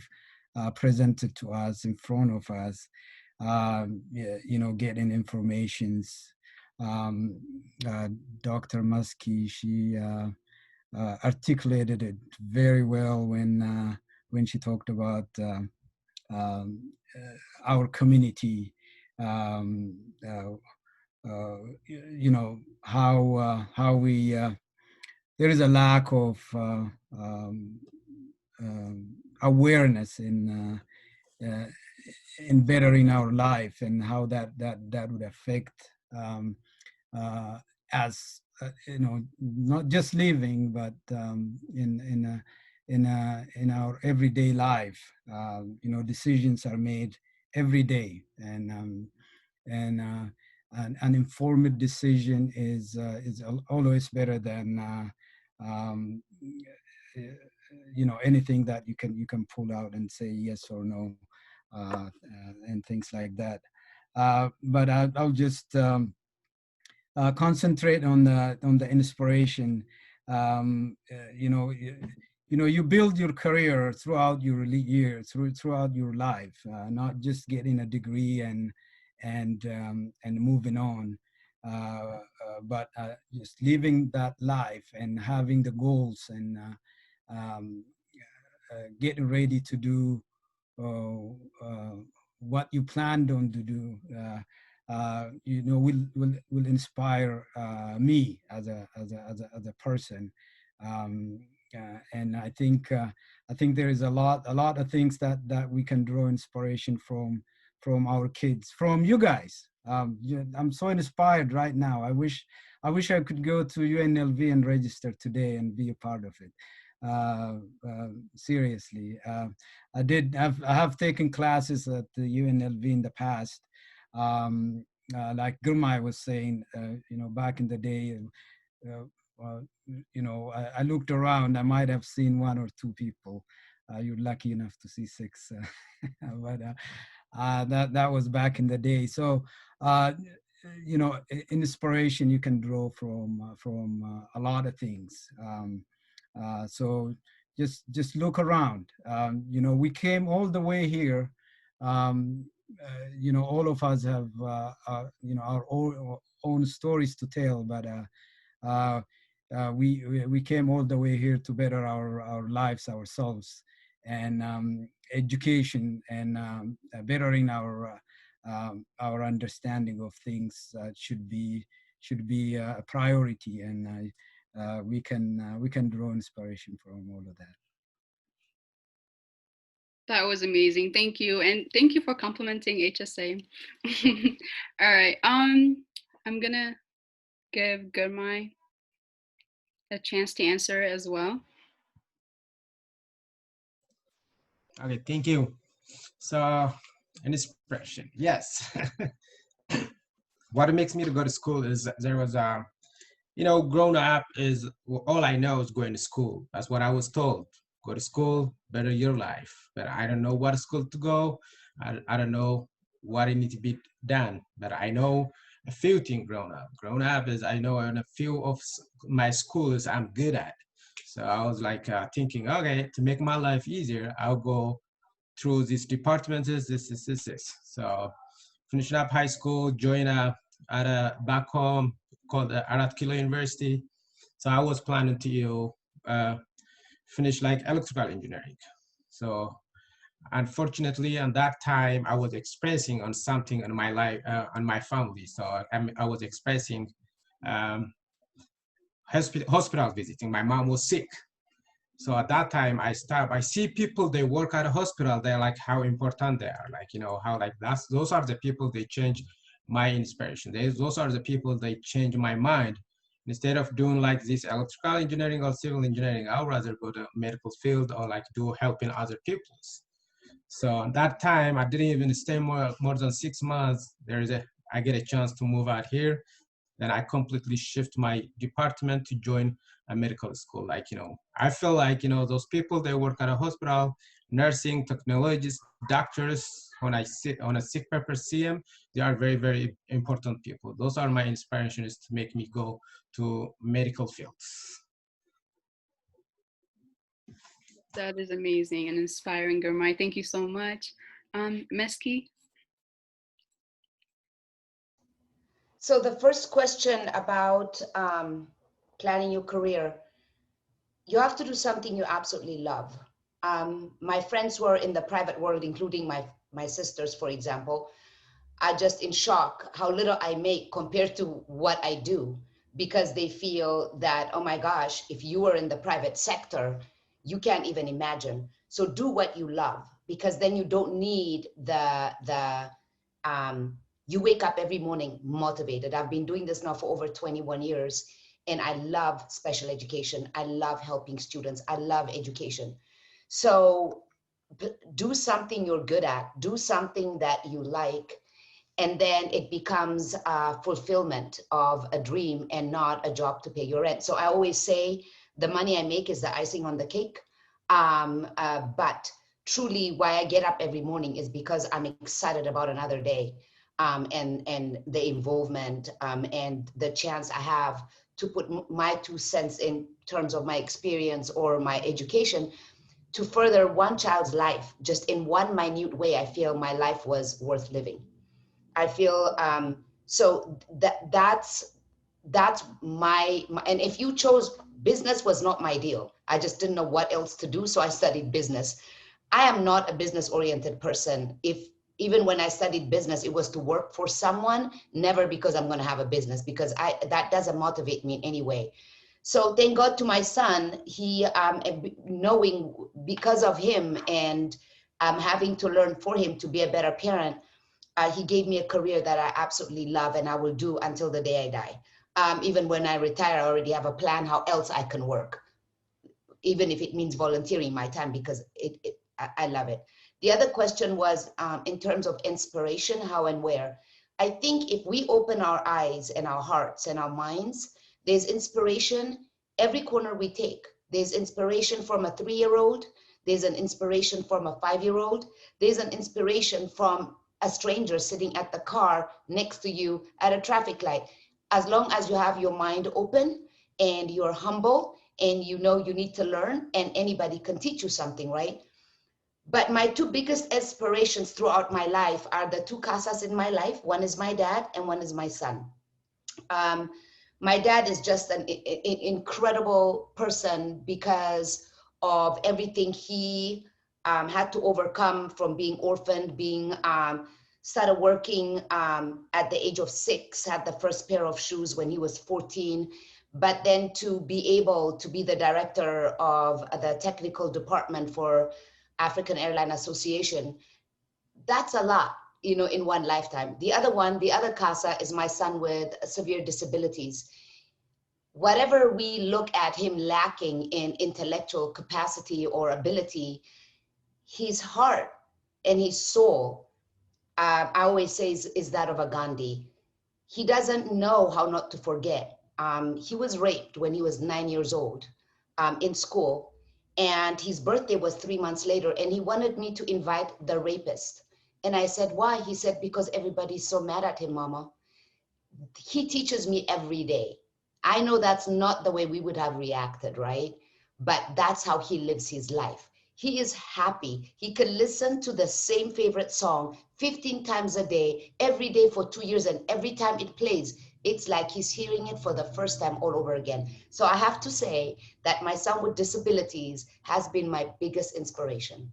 presented to us in front of us. You know, getting informations. Dr. Muskie, she articulated it very well when she talked about our community. You know, how we there is a lack of awareness in bettering our life, and how that would affect as you know, not just living, but in our everyday life. You know, decisions are made every day, and an informed decision is always better than you know, anything that you can pull out and say yes or no, and things like that. But I'll just concentrate on the inspiration. You know, you build your career throughout your year, throughout your life, not just getting a degree and moving on. But just living that life and having the goals and um, getting ready to do what you planned on to do, will inspire me as a person. Um, and I think there is a lot of things that we can draw inspiration from our kids, from you guys. I'm so inspired right now. I wish I could go to UNLV and register today and be a part of it. Seriously, I have taken classes at the UNLV in the past. Like Gurmai was saying, back in the day, uh, I looked around. I might have seen one or two people. You're lucky enough to see six, but that was back in the day. So, inspiration you can draw from a lot of things. So just look around. We came all the way here. All of us have our own stories to tell, but we came all the way here to better our lives ourselves, and education and bettering our understanding of things should be a priority, and we can draw inspiration from all of that. That was amazing. Thank you. And thank you for complimenting HSA. All right. I'm gonna give Gurmai a chance to answer as well. Okay, thank you. So, an inspiration, yes. What makes me to go to school is there was a, growing up is all I know is going to school. That's what I was told. Go to school, better your life. But I don't know what school to go. I don't know what it needs to be done. But I know a few things growing up. Growing up is I know in a few of my schools I'm good at. So I was like thinking, okay, to make my life easier, I'll go through these departments, this. So finishing up high school, join at a back home called Arat Kilo University. So I was planning to finish like electrical engineering. So unfortunately, at that time, I was expressing on something in my life, on my family. So I was expressing hospital visiting. My mom was sick. So at that time, I see people, they work at a hospital, they're like how important they are. Like, how like those are the people, they change my inspiration. Those are the people, they change my mind. Instead of doing like this electrical engineering or civil engineering, I'd rather go to medical field or like do helping other people. So at that time, I didn't even stay more than 6 months. I get a chance to move out here. Then I completely shift my department to join a medical school. Like, I feel like, those people, they work at a hospital, nursing, technologists, doctors, when I sit on a sick paper, see them, they are very, very important people. Those are my inspirations to make me go to medical fields. That is amazing and inspiring, Gurmai. Thank you so much. Meski? So the first question about planning your career, you have to do something you absolutely love. My friends who are in the private world, including my sisters, for example, are just in shock how little I make compared to what I do, because they feel that, oh my gosh, if you were in the private sector, you can't even imagine. So do what you love, because then you don't need you wake up every morning motivated. I've been doing this now for over 21 years, and I love special education. I love helping students. I love education. So do something you're good at, do something that you like, and then it becomes a fulfillment of a dream and not a job to pay your rent. So I always say the money I make is the icing on the cake. But truly why I get up every morning is because I'm excited about another day. And the involvement and the chance I have to put my 2 cents in terms of my experience or my education to further one child's life, just in one minute way. I feel my life was worth living. I feel so that's my, and if you chose, business was not my deal. I just didn't know what else to do, so I studied business. I am not a business oriented person. If even when I studied business, it was to work for someone, never because I'm going to have a business, because that doesn't motivate me in any way. So thank God to my son, he knowing because of him and having to learn for him to be a better parent, he gave me a career that I absolutely love and I will do until the day I die. Even when I retire, I already have a plan how else I can work, even if it means volunteering my time, because I love it. The other question was in terms of inspiration, how and where. I think if we open our eyes and our hearts and our minds, there's inspiration every corner we take. There's inspiration from a 3-year-old. There's an inspiration from a 5-year-old. There's an inspiration from a stranger sitting at the car next to you at a traffic light. As long as you have your mind open and you're humble and you know you need to learn, and anybody can teach you something, right? But my two biggest inspirations throughout my life are the two casas in my life. One is my dad and one is my son. My dad is just an incredible person because of everything he had to overcome, from being orphaned, being started working at the age of 6, had the first pair of shoes when he was 14, but then to be able to be the director of the technical department for African Airline Association, that's a lot, you know, in one lifetime. The other casa is my son with severe disabilities. Whatever we look at him lacking in intellectual capacity or ability, his heart and his soul, I always say, is that of a Gandhi. He doesn't know how not to forget. He was raped when he was 9 years old in school, and his birthday was 3 months later, and he wanted me to invite the rapist. And I said, why? He said, because everybody's so mad at him, Mama. He teaches me every day. I know that's not the way we would have reacted, right? But that's how he lives his life. He is happy. He can listen to the same favorite song 15 times a day, every day for 2 years, and every time it plays, it's like he's hearing it for the first time all over again. So I have to say that my son with disabilities has been my biggest inspiration.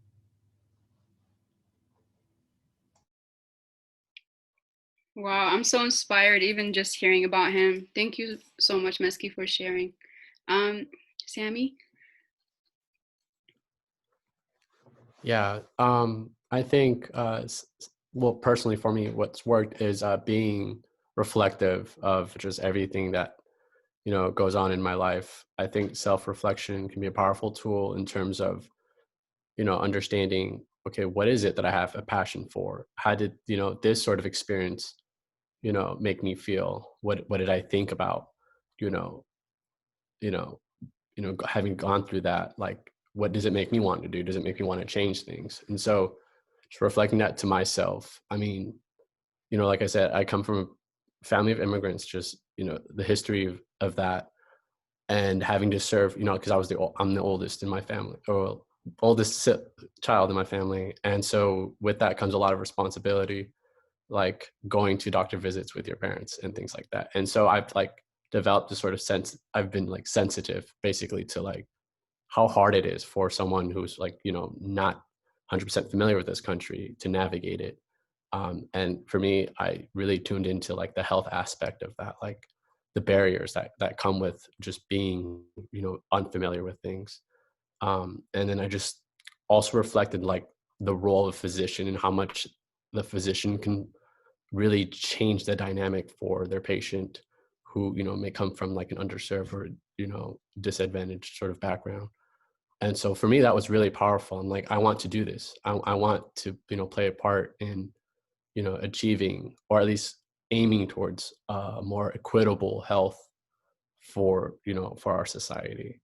Wow, I'm so inspired even just hearing about him. Thank you so much, Meski, for sharing. Sammy? Yeah, I think, well, personally for me, what's worked is being reflective of just everything that, you know, goes on in my life. I think self-reflection can be a powerful tool in terms of, you know, understanding, okay, what is it that I have a passion for? How did, you know, this sort of experience, you know, make me feel? What did I think about, you know, you know, having gone through that? Like, what does it make me want to do? Does it make me want to change things? And so just reflecting that to myself. I mean, you know, like I said, I come from a family of immigrants, just, you know, the history of that, and having to serve, you know, because I'm the oldest in my family, or oldest child in my family. And so with that comes a lot of responsibility, like going to doctor visits with your parents and things like that. And so I've like developed this sort of sense, I've been like sensitive basically to like how hard it is for someone who's like, you know, not 100% familiar with this country to navigate it. And for me, I really tuned into like the health aspect of that, like the barriers that come with just being, you know, unfamiliar with things. And then I just also reflected like the role of physician and how much the physician can really change the dynamic for their patient who, you know, may come from like an underserved or, you know, disadvantaged sort of background. And so for me, that was really powerful. I'm like, I want to do this. I want to, you know, play a part in, you know, achieving, or at least aiming towards more equitable health for, you know, for our society,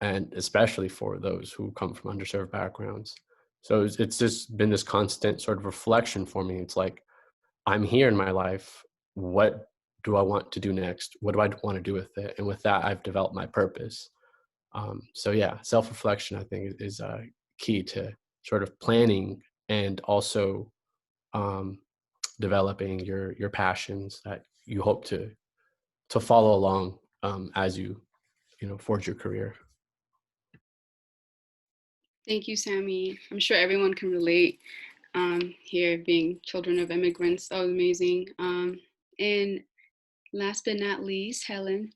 and especially for those who come from underserved backgrounds. So it's just been this constant sort of reflection for me. It's like, I'm here in my life. What do I want to do next? What do I want to do with it? And with that, I've developed my purpose. So yeah, self-reflection, I think, is key to sort of planning and also developing your passions that you hope to follow along as you forge your career. Thank you, Sammy. I'm sure everyone can relate here, being children of immigrants. That was amazing. And last but not least, Helen.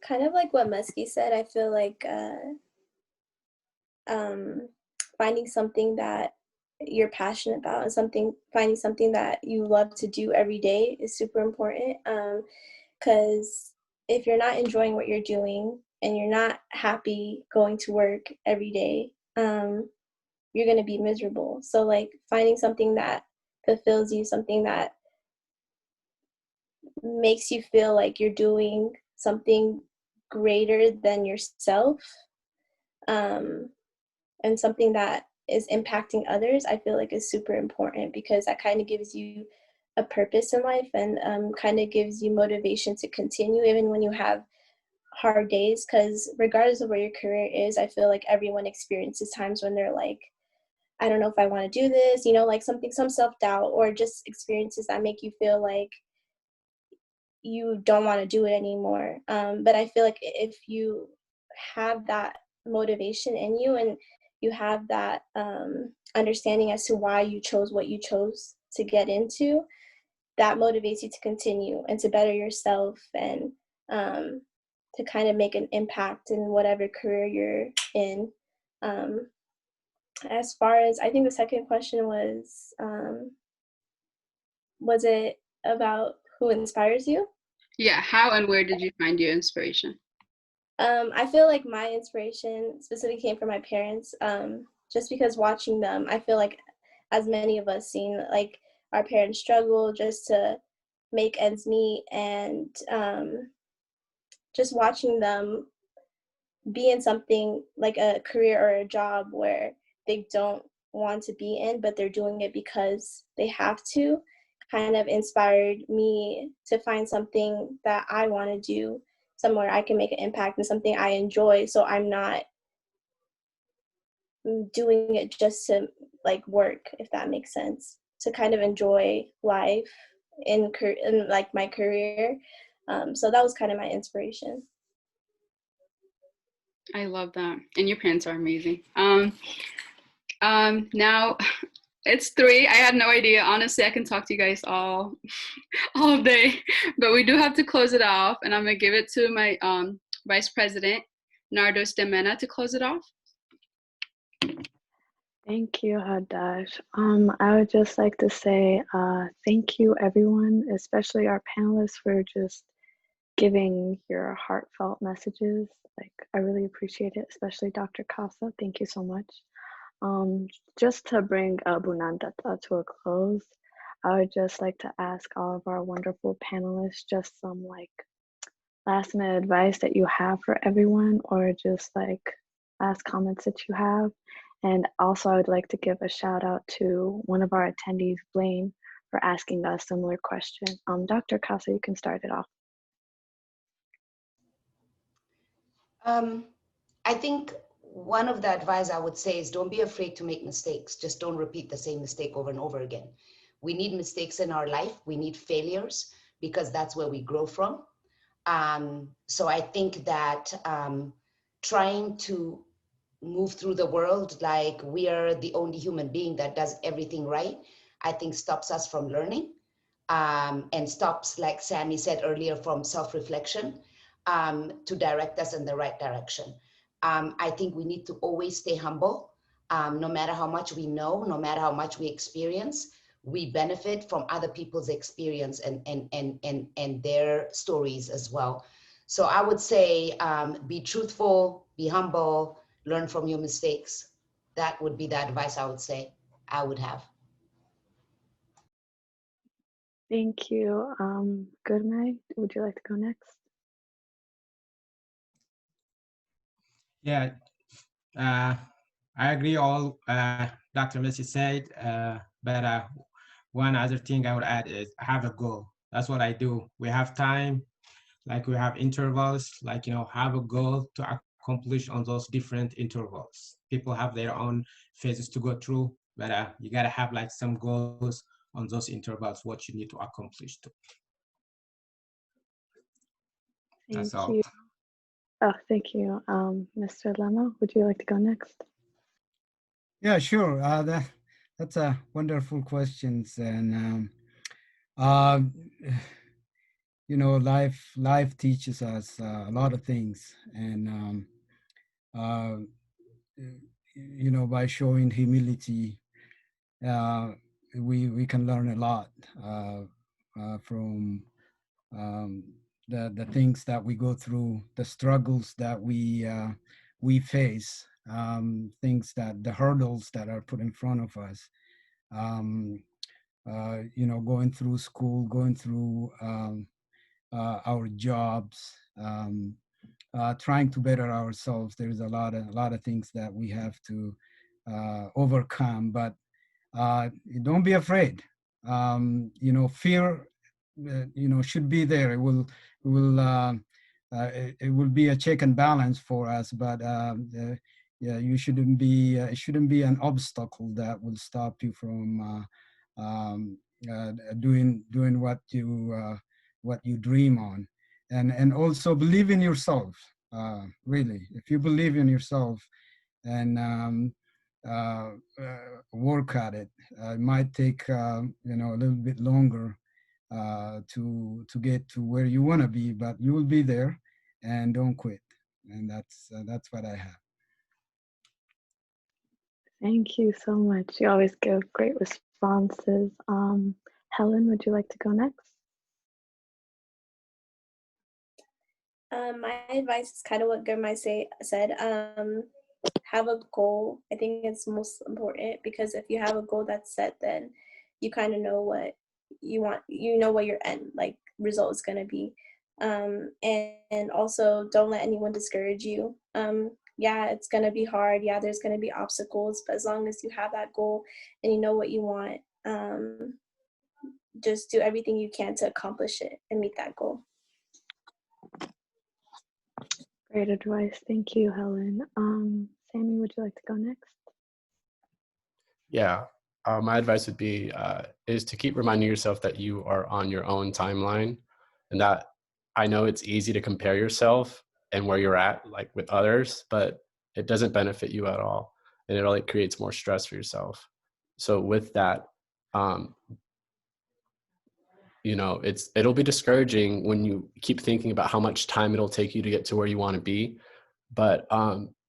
Kind of like what Muskie said, I feel like finding something that you're passionate about and finding something that you love to do every day is super important. Because if you're not enjoying what you're doing and you're not happy going to work every day, you're going to be miserable. So like finding something that fulfills you, something that makes you feel like you're doing something greater than yourself, and something that is impacting others, I feel like is super important, because that kind of gives you a purpose in life and kind of gives you motivation to continue even when you have hard days. Because regardless of where your career is, I feel like everyone experiences times when they're like, I don't know if I want to do this, like some self-doubt, or just experiences that make you feel like you don't want to do it anymore. But I feel like if you have that motivation in you and you have that understanding as to why you chose what you chose to get into, that motivates you to continue and to better yourself and to kind of make an impact in whatever career you're in. As far as, I think the second question was it about who inspires you? Yeah, how and where did you find your inspiration? I feel like my inspiration specifically came from my parents, just because watching them, I feel like as many of us seen, like our parents struggle just to make ends meet, and just watching them be in something like a career or a job where they don't want to be in, but they're doing it because they have to, kind of inspired me to find something that I want to do, somewhere I can make an impact and something I enjoy. So I'm not doing it just to like work, if that makes sense, to kind of enjoy life in like my career. So that was kind of my inspiration. I love that. And your parents are amazing. Now it's 3. I had no idea. Honestly, I can talk to you guys all day, but we do have to close it off. And I'm gonna give it to my Vice President, Nardos de Mena, to close it off. Thank you, Hadash. I would just like to say thank you, everyone, especially our panelists, for just giving your heartfelt messages. Like, I really appreciate it, especially Dr. Casa. Thank you so much. Just to bring Buna Enteta to a close, I would just like to ask all of our wonderful panelists just some like last minute advice that you have for everyone, or just like last comments that you have. And also I would like to give a shout out to one of our attendees, Blaine, for asking us a similar question. Dr. Casa, you can start it off. I think one of the advice I would say is don't be afraid to make mistakes. Just don't repeat the same mistake over and over again. We need mistakes in our life. We need failures, because that's where we grow from. So I think that trying to move through the world like we are the only human being that does everything right, I think stops us from learning, and stops, like Sammy said earlier, from self-reflection to direct us in the right direction. I think we need to always stay humble. No matter how much we know, no matter how much we experience, we benefit from other people's experience and their stories as well. So I would say be truthful, be humble, learn from your mistakes. That would be the advice I would say I would have. Thank you. Good night. Would you like to go next? Yeah, I agree all Dr. Messi said, but one other thing I would add is have a goal. That's what I do. We have time, like we have intervals, like, have a goal to accomplish on those different intervals. People have their own phases to go through, but you gotta have like some goals on those intervals, what you need to accomplish too. That's Thank all. you. Oh, thank you. Mr. Lemo, would you like to go next? Yeah, sure. That's a wonderful questions, and uh, life teaches us a lot of things, and uh, by showing humility, uh, we can learn a lot from um, the things that we go through, the struggles that we face, the hurdles that are put in front of us. Um, going through school, going through our jobs, trying to better ourselves. There's a lot of things that we have to overcome, but don't be afraid. Fear, should be there. It will be a check and balance for us, but yeah, it shouldn't be an obstacle that will stop you from doing what you dream on, and also believe in yourself. Really, if you believe in yourself and uh, work at it, it might take a little bit longer to get to where you want to be, but you will be there, and don't quit. And that's what I have. Thank you so much. You always give great responses. Helen, would you like to go next? My advice is kind of what Gurmai said. Have a goal. I think it's most important, because if you have a goal that's set, then you kind of know what you want. You know what your end result is going to be. And also don't let anyone discourage you. Yeah, it's going to be hard. Yeah, there's going to be obstacles, but as long as you have that goal and you know what you want, just do everything you can to accomplish it and meet that goal. Great advice. Thank you, Helen. Sammy, would you like to go next? Yeah, my advice would be is to keep reminding yourself that you are on your own timeline, and that I know it's easy to compare yourself and where you're at like with others, but it doesn't benefit you at all, and it only creates more stress for yourself. So with that, it'll be discouraging when you keep thinking about how much time it'll take you to get to where you want to be, but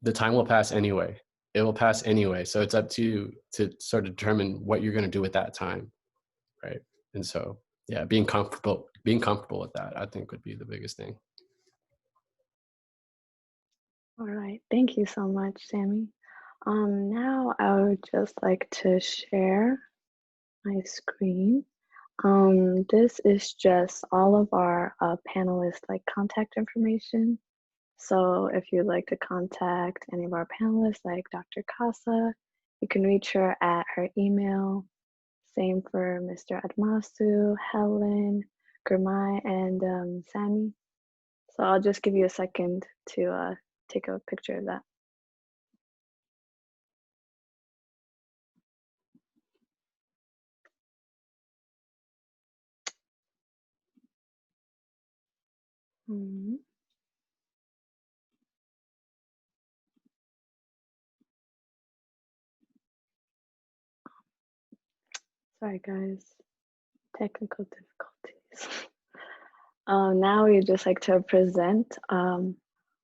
the time will pass anyway. It will pass anyway. So it's up to you to sort of determine what you're going to do with that time, right? And so, yeah, being comfortable with that, I think, would be the biggest thing. All right. Thank you so much, Sammy. Now I would just like to share my screen. This is just all of our panelists' contact information. So if you'd like to contact any of our panelists, like Dr. Casa, you can reach her at her email. Same for Mr. Admasu, Helen, Gurmai, and Sammy. So I'll just give you a second to take a picture of that. Sorry, guys. Technical difficulties. Now we'd just like to present our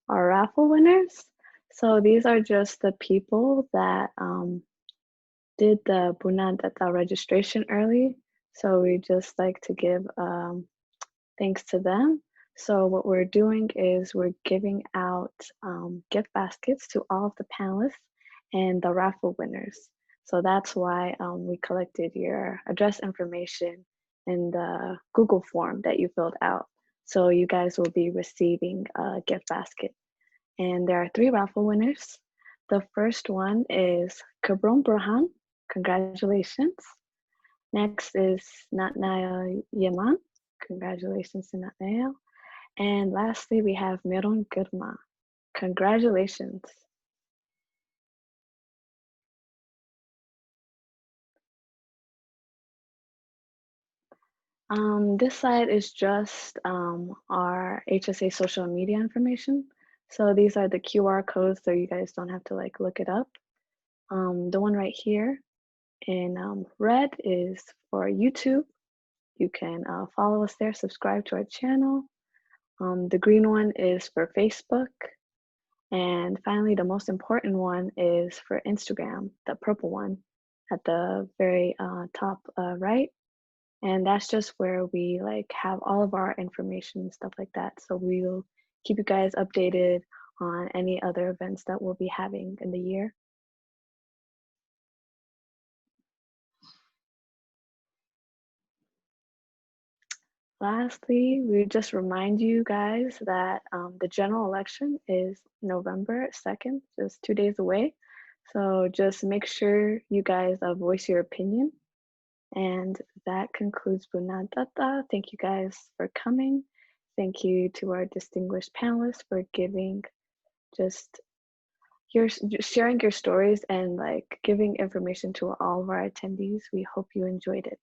raffle winners. So these are just the people that did the Buna Enteta registration early. So we just like to give thanks to them. So what we're doing is we're giving out gift baskets to all of the panelists and the raffle winners. So that's why we collected your address information in the Google form that you filled out. So you guys will be receiving a gift basket. And there are 3 raffle winners. The first one is Kabron Burhan. Congratulations. Next is Natnael Yeman. Congratulations to Natnael. And lastly, we have Miron Gurma. congratulations. This slide is just our HSA social media information. So these are the QR codes, so you guys don't have to like look it up. The one right here in red is for YouTube. You can follow us there, subscribe to our channel. The green one is for Facebook. And finally, the most important one is for Instagram, the purple one at the very top right. And that's just where we like have all of our information and stuff like that. So we'll keep you guys updated on any other events that we'll be having in the year. Lastly, we just remind you guys that the general election is November 2nd, just 2 days away. So just make sure you guys voice your opinion. And that concludes Buna Enteta. Thank you guys for coming. Thank you to our distinguished panelists for giving just sharing your stories and like giving information to all of our attendees. We hope you enjoyed it.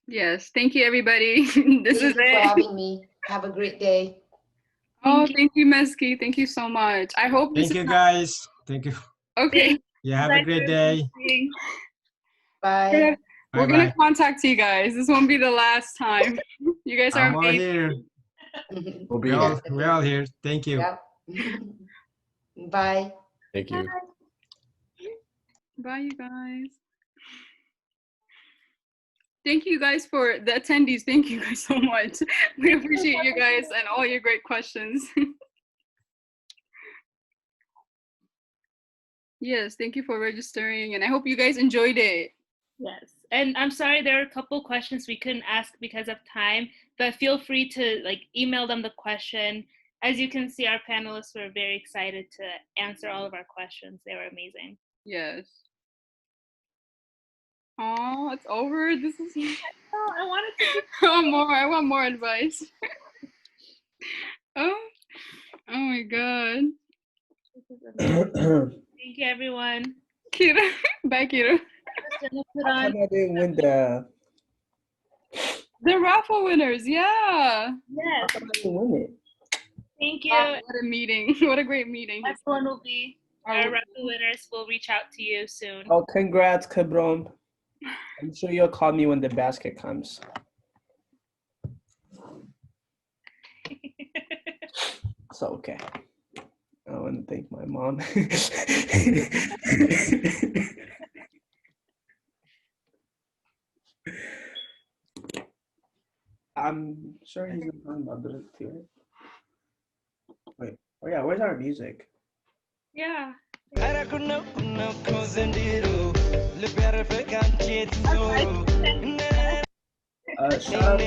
Yes, thank you, everybody. This is Thank you it. for having me. Have a great day. Oh, thank you, Meski. Thank you so much. I hope this Thank you, is guys. Thank you. okay. Yeah, have a great day. Bye. We're Bye-bye. gonna contact you guys. This won't be the last time. You guys are I'm all here. amazing. We'll be We're all here. Thank you. Yep. Bye. Thank you. Bye, you guys. Thank you guys for the attendees. Thank you guys so much. We appreciate you guys and all your great questions. Yes, thank you for registering, and I hope you guys enjoyed it. Yes, and I'm sorry there are a couple questions we couldn't ask because of time, but feel free to like email them the question. As you can see, our panelists were very excited to answer all of our questions. They were amazing. Yes. Oh, it's over. This is. Oh, I wanted to. I want more advice. Oh my God. Thank you, everyone. Kira, bye, Kira. How come I didn't win the? The raffle winners, yeah. Yes. How come I didn't win it? Thank you. Wow, what a meeting! What a great meeting. Everyone will be our raffle winners. Will reach out to you soon. Oh, congrats, Kabrom. I'm sure you'll call me when the basket comes. So okay. I want to thank my mom. I'm sure he's talking about this too. Wait, oh yeah, where's our music? Yeah. Shut up.